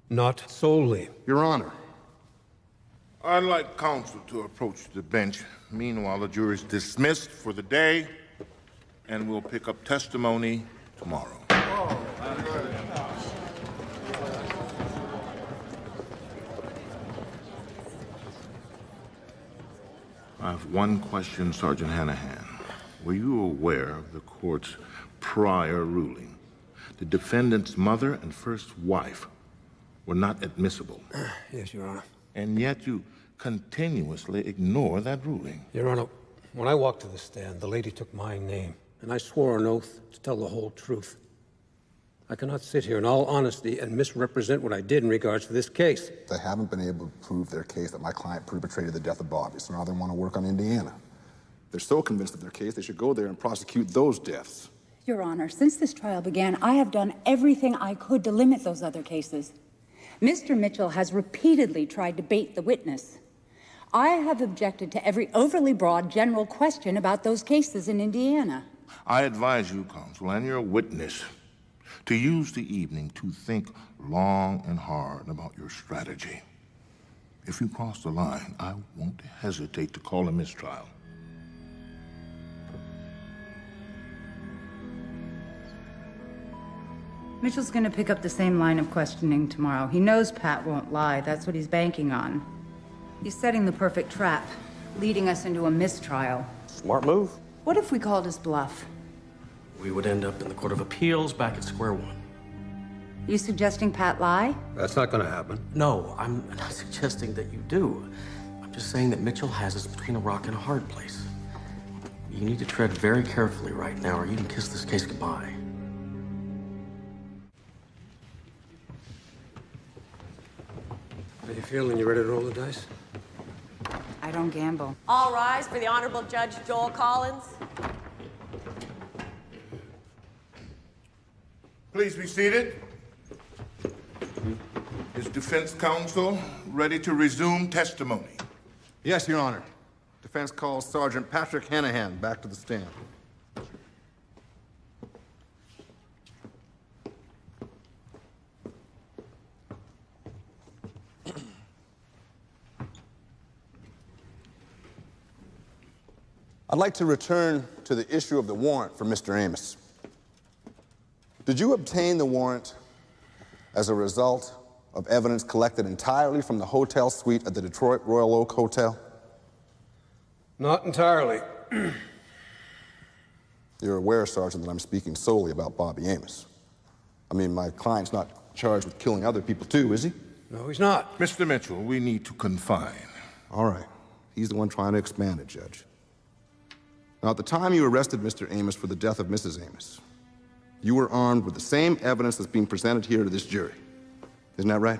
Not solely. Your Honor. I'd like counsel to approach the bench. Meanwhile, the jury's dismissed for the day, and we'll pick up testimony tomorrow. I have one question, Sergeant Hanahan. Were you aware of the court's prior ruling. The defendant's mother and first wife were not admissible. Yes, Your Honor. And yet you continuously ignore that ruling. Your Honor, when I walked to the stand, the lady took my name, and I swore an oath to tell the whole truth. I cannot sit here in all honesty and misrepresent what I did in regards to this case. They haven't been able to prove their case that my client perpetrated the death of Bobby, so now they want to work on Indiana. They're so convinced of their case, they should go there and prosecute those deaths. Your Honor, since this trial began, I have done everything I could to limit those other cases. Mr. Mitchell has repeatedly tried to bait the witness. I have objected to every overly broad general question about those cases in Indiana. I advise you, counsel, and your witness to use the evening to think long and hard about your strategy. If you cross the line, I won't hesitate to call a mistrial. Mitchell's gonna pick up the same line of questioning tomorrow. He knows Pat won't lie. That's what he's banking on. He's setting the perfect trap, leading us into a mistrial. Smart move. What if we called his bluff? We would end up in the Court of Appeals back at square one. You suggesting Pat lie? That's not going to happen. No, I'm not suggesting that you do. I'm just saying that Mitchell has us between a rock and a hard place. You need to tread very carefully right now, or you can kiss this case goodbye. How you feeling? You ready to roll the dice? I don't gamble. All rise for the Honorable Judge Joel Collins. Please be seated. Is defense counsel ready to resume testimony? Yes, Your Honor. Defense calls Sergeant Patrick Hanahan back to the stand. I'd like to return to the issue of the warrant for Mr. Amos. Did you obtain the warrant as a result of evidence collected entirely from the hotel suite at the Detroit Royal Oak Hotel? Not entirely. You're aware, Sergeant, that I'm speaking solely about Bobby Amos. I mean, my client's not charged with killing other people, too, is he? No, he's not. Mr. Mitchell, we need to confine. All right. He's the one trying to expand it, Judge. Now, at the time you arrested Mr. Amos for the death of Mrs. Amos, you were armed with the same evidence that's being presented here to this jury. Isn't that right?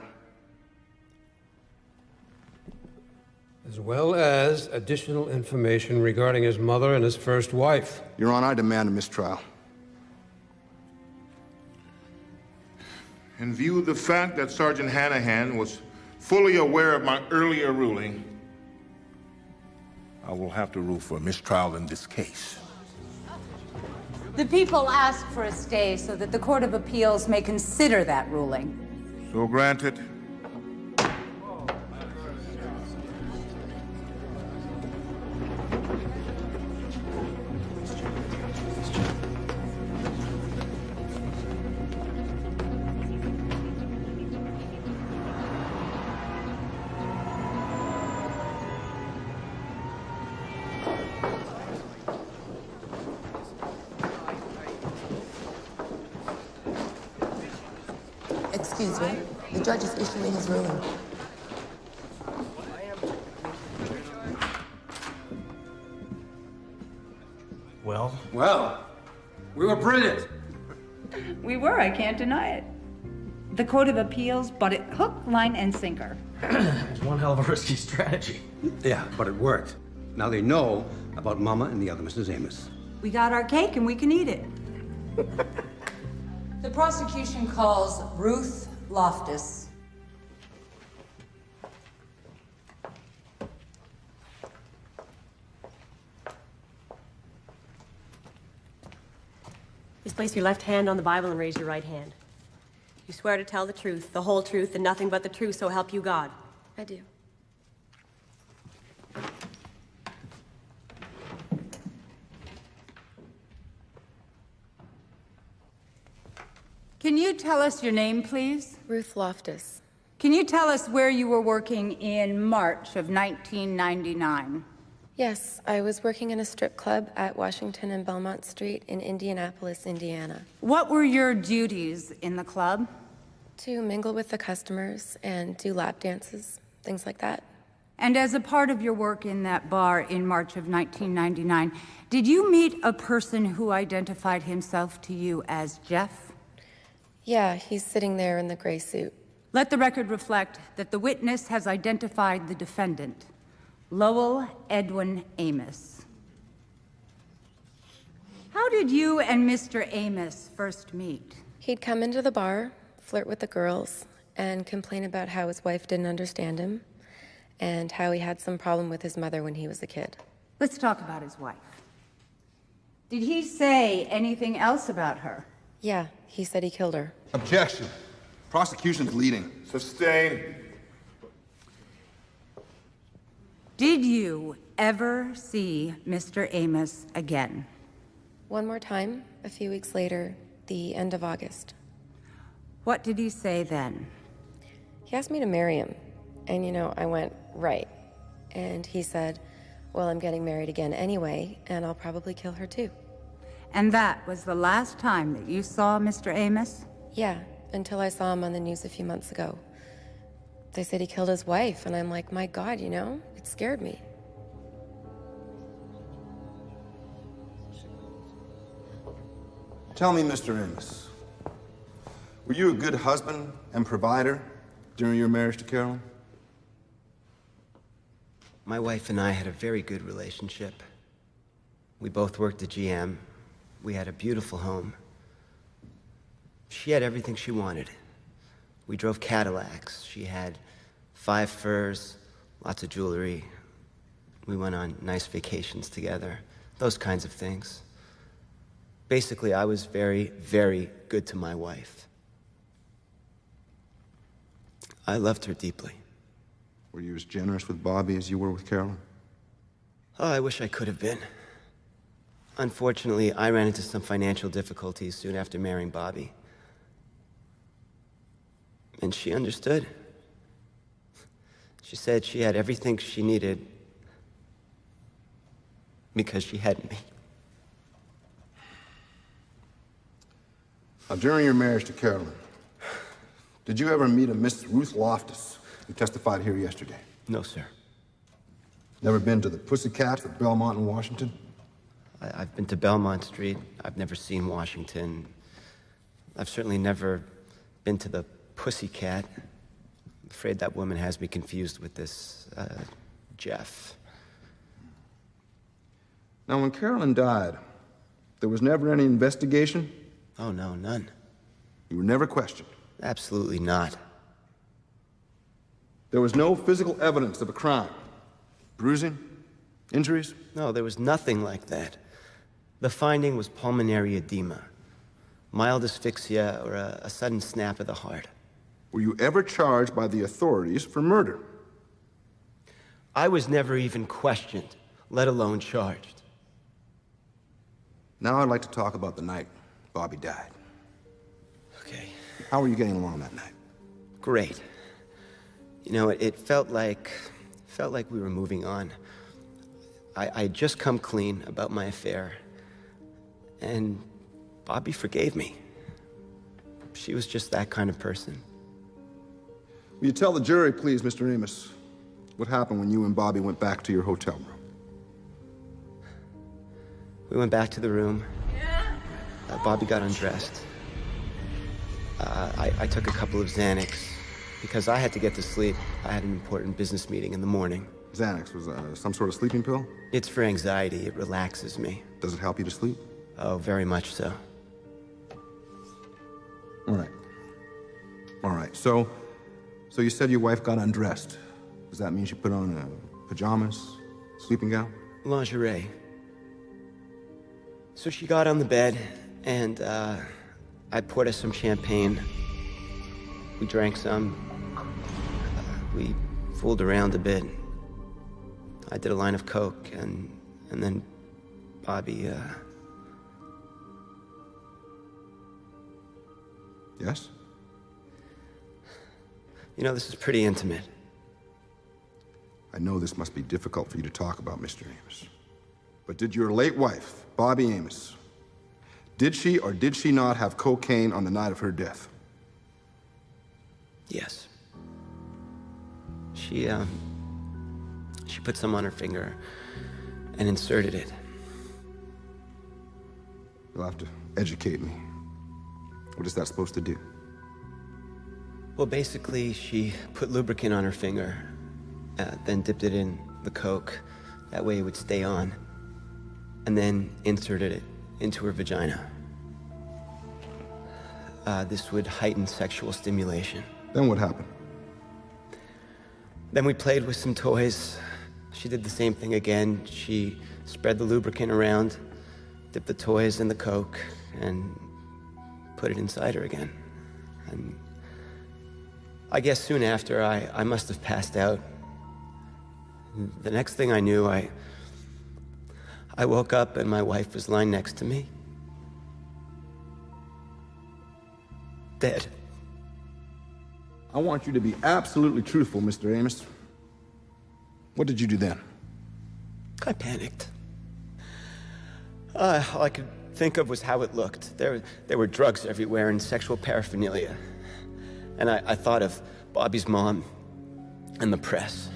As well as additional information regarding his mother and his first wife. Your Honor, I demand a mistrial. In view of the fact that Sergeant Hanahan was fully aware of my earlier ruling, I will have to rule for a mistrial in this case. The people ask for a stay so that the Court of Appeals may consider that ruling. So granted. Excuse me. The judge is issuing his ruling. Well? Well, we were brilliant. We were, I can't deny it. The Court of Appeals bought it hook, line, and sinker. It's one hell of a risky strategy. Yeah, but it worked. Now they know about Mama and the other Mrs. Amos. We got our cake and we can eat it. The prosecution calls Ruth Loftus. Please place your left hand on the Bible and raise your right hand. You swear to tell the truth, the whole truth, and nothing but the truth, so help you God. I do. Can you tell us your name, please? Ruth Loftus. Can you tell us where you were working in March of 1999? Yes, I was working in a strip club at Washington and Belmont Street in Indianapolis, Indiana. What were your duties in the club? To mingle with the customers and do lap dances, things like that. And as a part of your work in that bar in March of 1999, did you meet a person who identified himself to you as Jeff? Yeah, he's sitting there in the gray suit. Let the record reflect that the witness has identified the defendant, Lowell Edwin Amos. How did you and Mr. Amos first meet? He'd come into the bar, flirt with the girls, and complain about how his wife didn't understand him, and how he had some problem with his mother when he was a kid. Let's talk about his wife. Did he say anything else about her? Yeah, he said he killed her. Objection. Prosecution's leading. Sustained. Did you ever see Mr. Amos again? One more time, a few weeks later, the end of August. What did he say then? He asked me to marry him. And you know, I went, right. And he said, well, I'm getting married again anyway, and I'll probably kill her too. And that was the last time that you saw Mr. Amos? Yeah, until I saw him on the news a few months ago. They said he killed his wife, and I'm like, my God, you know, it scared me. Tell me, Mr. Amos, were you a good husband and provider during your marriage to Carolyn? My wife and I had a very good relationship. We both worked at GM. We had a beautiful home. She had everything she wanted. We drove Cadillacs. She had 5 furs, lots of jewelry. We went on nice vacations together, those kinds of things. Basically, I was very, very good to my wife. I loved her deeply. Were you as generous with Bobby as you were with Carolyn? Oh, I wish I could have been. Unfortunately, I ran into some financial difficulties soon after marrying Bobby. And she understood. She said she had everything she needed because she had me. Now, during your marriage to Carolyn, did you ever meet a Miss Ruth Loftus, who testified here yesterday? No, sir. Never been to the Pussycats at Belmont in Washington? I've been to Belmont Street. I've never seen Washington. I've certainly never been to the Pussycat. I'm afraid that woman has me confused with this, Jeff. Now, when Carolyn died, there was never any investigation? Oh, no, none. You were never questioned? Absolutely not. There was no physical evidence of a crime? Bruising? Injuries? No, there was nothing like that. The finding was pulmonary edema, mild asphyxia, or a sudden snap of the heart. Were you ever charged by the authorities for murder? I was never even questioned, let alone charged. Now I'd like to talk about the night Bobby died. Okay. How were you getting along that night? Great. You know, it felt like we were moving on. I'd just come clean about my affair, and Bobby forgave me. She was just that kind of person. Will you tell the jury, please, Mr. Amos, what happened when you and Bobby went back to your hotel room? We went back to the room. Bobby got undressed. I took a couple of Xanax because I had to get to sleep. I had an important business meeting in the morning. Xanax was some sort of sleeping pill? It's for anxiety. It relaxes me. Does it help you to sleep? Oh, very much so. All right. All right. So you said your wife got undressed. Does that mean she put on pajamas, sleeping gown? Lingerie. So she got on the bed, and I poured her some champagne. We drank some. We fooled around a bit. I did a line of coke, and then Bobby, Yes? You know, this is pretty intimate. I know this must be difficult for you to talk about, Mr. Amos. But did your late wife, Bobby Amos, did she or did she not have cocaine on the night of her death? Yes. She put some on her finger and inserted it. You'll have to educate me. What is that supposed to do? Well, basically, she put lubricant on her finger, then dipped it in the coke. That way it would stay on. And then inserted it into her vagina. This would heighten sexual stimulation. Then what happened? Then we played with some toys. She did the same thing again. She spread the lubricant around, dipped the toys in the coke, and put it inside her again. And I guess soon after, I must have passed out. The next thing I knew, I woke up and my wife was lying next to me. Dead. I want you to be absolutely truthful, Mr. Amos. What did you do then? I panicked. All I could think of was how it looked. There were drugs everywhere and sexual paraphernalia. And I thought of Bobby's mom and the press.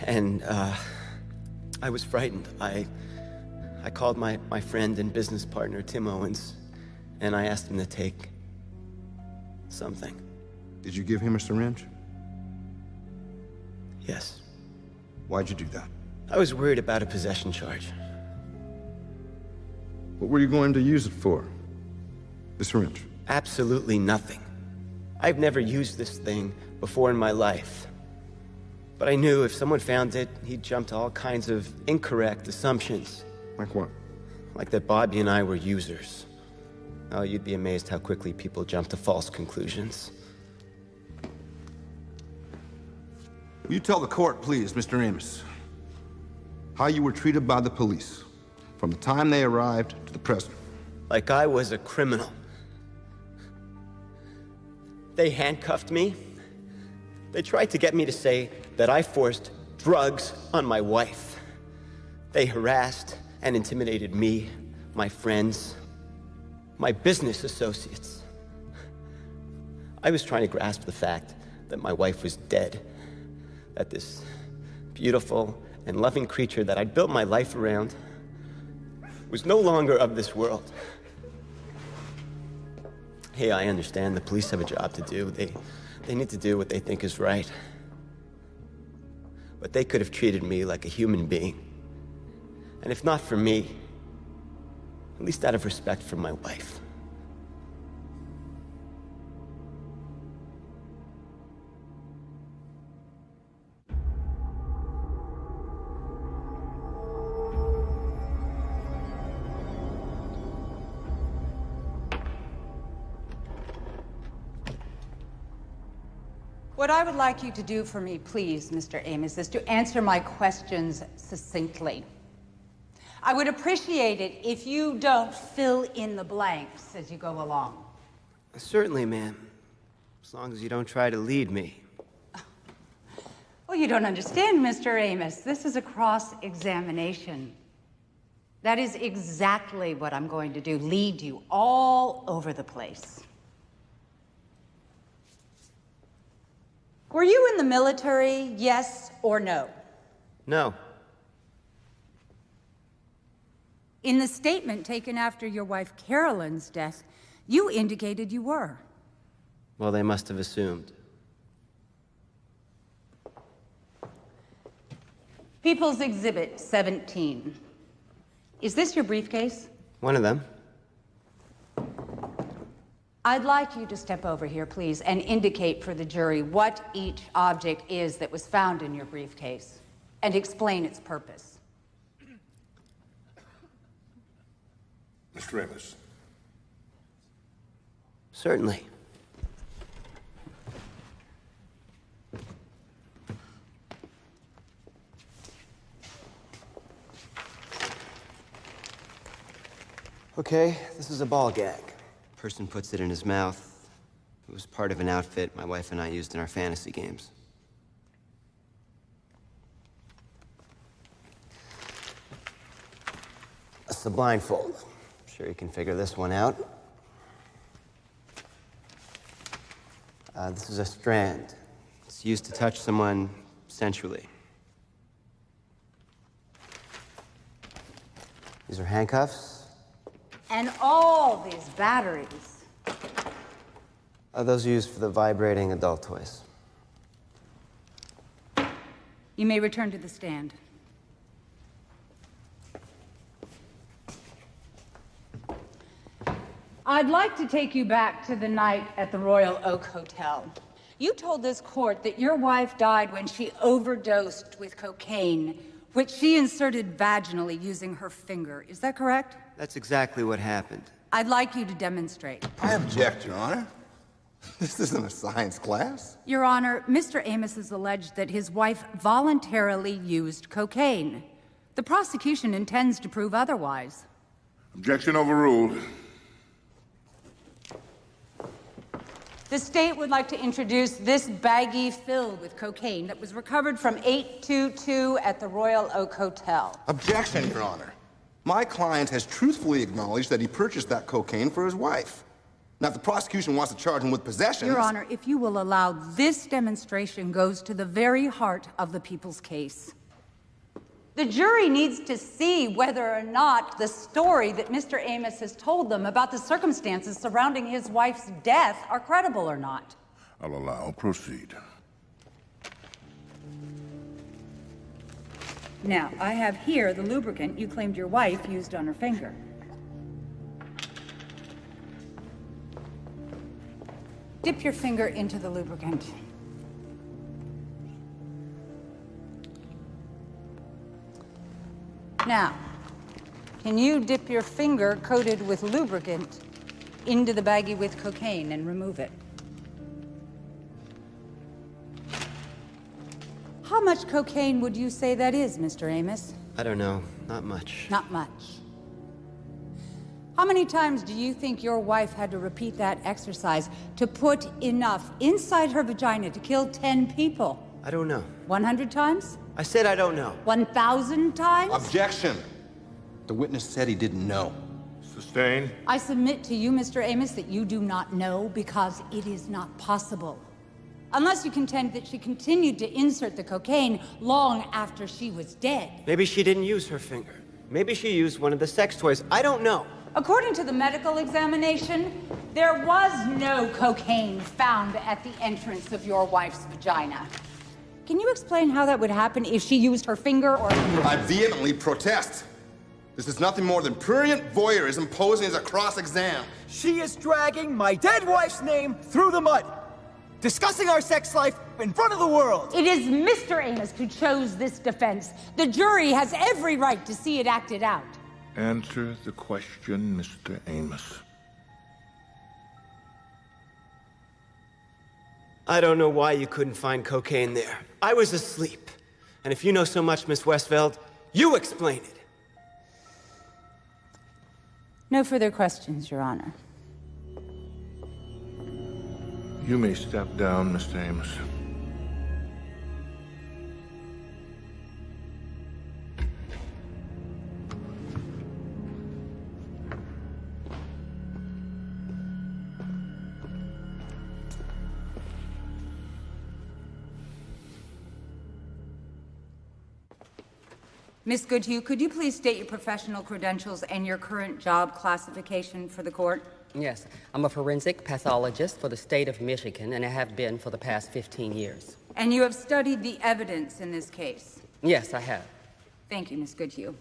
And I was frightened. I called my friend and business partner, Tim Owens, and I asked him to take something. Did you give him a syringe? Yes. Why'd you do that? I was worried about a possession charge. What were you going to use it for? The syringe? Absolutely nothing. I've never used this thing before in my life. But I knew if someone found it, he'd jump to all kinds of incorrect assumptions. Like what? Like that Bobby and I were users. Oh, you'd be amazed how quickly people jump to false conclusions. Will you tell the court, please, Mr. Amos, how you were treated by the police from the time they arrived to the present? Like I was a criminal. They handcuffed me. They tried to get me to say that I forced drugs on my wife. They harassed and intimidated me, my friends, my business associates. I was trying to grasp the fact that my wife was dead, that this beautiful and loving creature that I'd built my life around was no longer of this world. Hey, I understand the police have a job to do. They need to do what they think is right. But they could have treated me like a human being. And if not for me, at least out of respect for my wife. What I would like you to do for me, please, Mr. Amos, is to answer my questions succinctly. I would appreciate it if you don't fill in the blanks as you go along. Certainly, ma'am. As long as you don't try to lead me. Well, you don't understand, Mr. Amos. This is a cross-examination. That is exactly what I'm going to do, lead you all over the place. Were you in the military, yes or no? No. In the statement taken after your wife Carolyn's death, you indicated you were. Well, they must have assumed. People's Exhibit 17. Is this your briefcase? One of them. I'd like you to step over here, please, and indicate for the jury what each object is that was found in your briefcase, and explain its purpose. Mr. Amos. Certainly. Okay, this is a ball gag. Person puts it in his mouth. It was part of an outfit my wife and I used in our fantasy games. is a blindfold. I'm sure you can figure this one out. This is a strand. It's used to touch someone sensually. These are handcuffs. And all these batteries. Those are used for the vibrating adult toys. You may return to the stand. I'd like to take you back to the night at the Royal Oak Hotel. You told this court that your wife died when she overdosed with cocaine, which she inserted vaginally using her finger. Is that correct? That's exactly what happened. I'd like you to demonstrate. I object, Your Honor. This isn't a science class. Your Honor, Mr. Amos has alleged that his wife voluntarily used cocaine. The prosecution intends to prove otherwise. Objection overruled. The state would like to introduce this baggie filled with cocaine that was recovered from 822 at the Royal Oak Hotel. Objection, Your Honor. My client has truthfully acknowledged that he purchased that cocaine for his wife. Now, if the prosecution wants to charge him with possession... Your Honor, if you will allow, this demonstration goes to the very heart of the people's case. The jury needs to see whether or not the story that Mr. Amos has told them about the circumstances surrounding his wife's death are credible or not. I'll allow. Proceed. Now, I have here the lubricant you claimed your wife used on her finger. Dip your finger into the lubricant. Now, can you dip your finger coated with lubricant into the baggie with cocaine and remove it? How much cocaine would you say that is, Mr. Amos? I don't know. Not much. Not much. How many times do you think your wife had to repeat that exercise to put enough inside her vagina to kill 10 people? I don't know. 100 times? I said I don't know. 1,000 times? Objection! The witness said he didn't know. Sustained. I submit to you, Mr. Amos, that you do not know because it is not possible. Unless you contend that she continued to insert the cocaine long after she was dead. Maybe she didn't use her finger. Maybe she used one of the sex toys. I don't know. According to the medical examination, there was no cocaine found at the entrance of your wife's vagina. Can you explain how that would happen if she used her finger or... I vehemently protest. This is nothing more than prurient voyeurism posing as a cross-exam. She is dragging my dead wife's name through the mud, discussing our sex life in front of the world. It is Mr. Amos who chose this defense. The jury has every right to see it acted out. Answer the question, Mr. Amos. I don't know why you couldn't find cocaine there. I was asleep. And if you know so much, Miss Westfeld, you explain it. No further questions, Your Honor. You may step down, Mr. Amos. Miss Goodhue, could you please state your professional credentials and your current job classification for the court? Yes, I'm a forensic pathologist for the state of Michigan, and I have been for the past 15 years. And you have studied the evidence in this case? Yes, I have. Thank you, Miss Goodhue.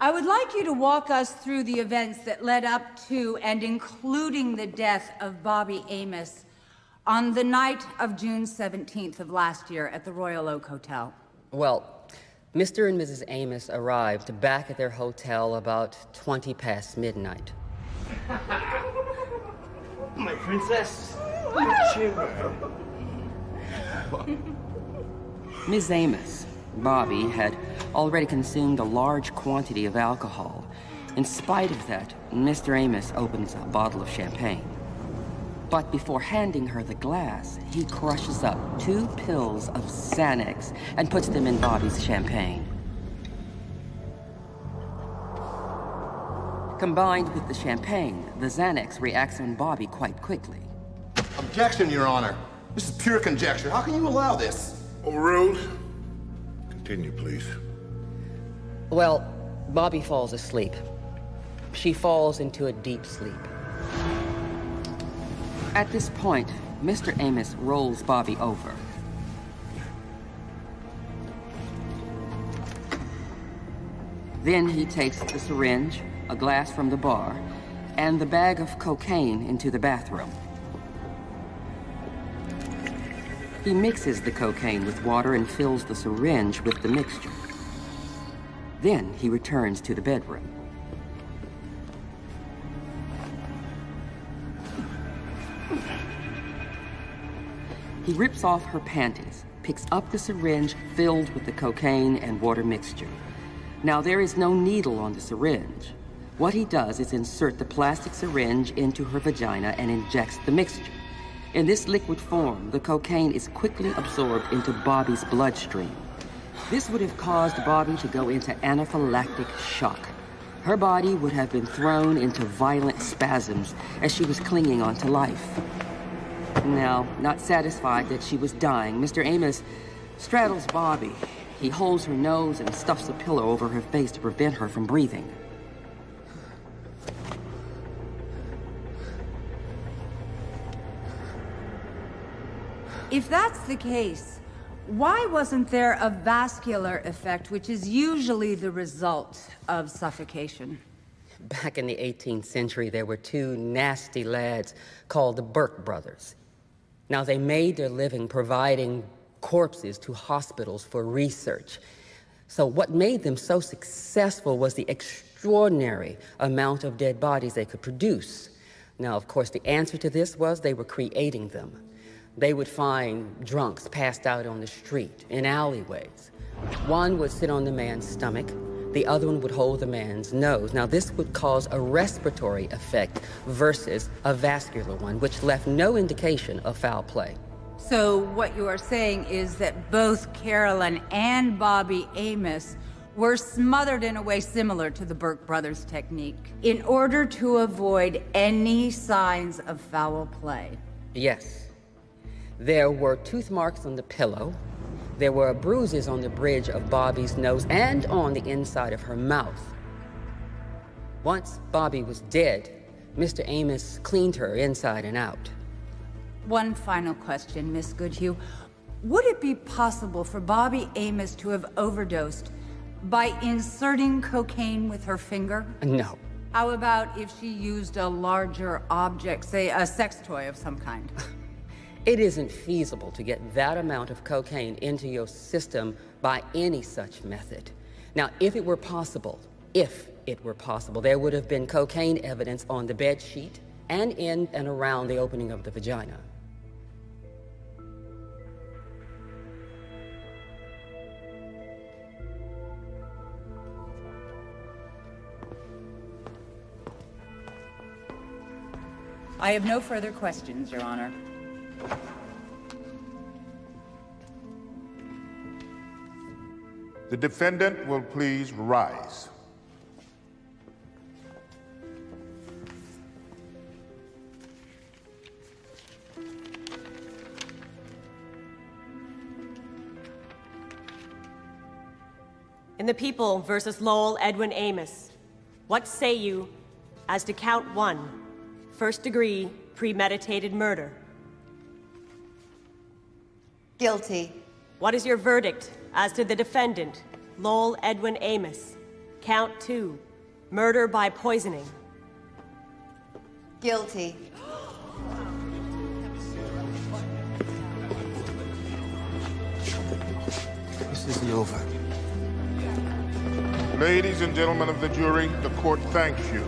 I would like you to walk us through the events that led up to and including the death of Bobby Amos on the night of June 17th of last year at the Royal Oak Hotel. Well, Mr. and Mrs. Amos arrived back at their hotel about 20 past midnight. My princess. Ms. Amos, Bobby, had already consumed a large quantity of alcohol. In spite of that, Mr. Amos opens a bottle of champagne. But before handing her the glass, he crushes up 2 pills of Xanax and puts them in Bobby's champagne. Combined with the champagne, the Xanax reacts on Bobby quite quickly. Objection, Your Honor. This is pure conjecture. How can you allow this? Overruled. Continue, please. Well, Bobby falls asleep. She falls into a deep sleep. At this point, Mr. Amos rolls Bobby over. Then he takes the syringe, a glass from the bar, and the bag of cocaine into the bathroom. He mixes the cocaine with water and fills the syringe with the mixture. Then he returns to the bedroom. He rips off her panties, picks up the syringe filled with the cocaine and water mixture. Now, there is no needle on the syringe. What he does is insert the plastic syringe into her vagina and injects the mixture. In this liquid form, the cocaine is quickly absorbed into Bobby's bloodstream. This would have caused Bobby to go into anaphylactic shock. Her body would have been thrown into violent spasms as she was clinging on to life. Now, not satisfied that she was dying, Mr. Amos straddles Bobby. He holds her nose and stuffs a pillow over her face to prevent her from breathing. If that's the case, why wasn't there a vascular effect, which is usually the result of suffocation? Back in the 18th century, there were two nasty lads called the Burke brothers. Now, they made their living providing corpses to hospitals for research. So what made them so successful was the extraordinary amount of dead bodies they could produce. Now, of course, the answer to this was they were creating them. They would find drunks passed out on the street, in alleyways. One would sit on the man's stomach, the other one would hold the man's nose. Now, this would cause a respiratory effect versus a vascular one, which left no indication of foul play. So what you are saying is that both Carolyn and Bobby Amos were smothered in a way similar to the Burke brothers' technique in order to avoid any signs of foul play. Yes. There were tooth marks on the pillow. There were bruises on the bridge of Bobby's nose and on the inside of her mouth. Once Bobby was dead, Mr. Amos cleaned her inside and out. One final question, Miss Goodhue. Would it be possible for Bobby Amos to have overdosed by inserting cocaine with her finger? No. How about if she used a larger object, say a sex toy of some kind? It isn't feasible to get that amount of cocaine into your system by any such method. Now, if it were possible, there would have been cocaine evidence on the bed sheet and in and around the opening of the vagina. I have no further questions, Your Honor. The defendant will please rise. In the People versus Lowell Edwin Amos, what say you as to count 1, first-degree premeditated murder? Guilty. What is your verdict as to the defendant, Lowell Edwin Amos? Count 2, murder by poisoning. Guilty. This isn't over. Ladies and gentlemen of the jury, the court thanks you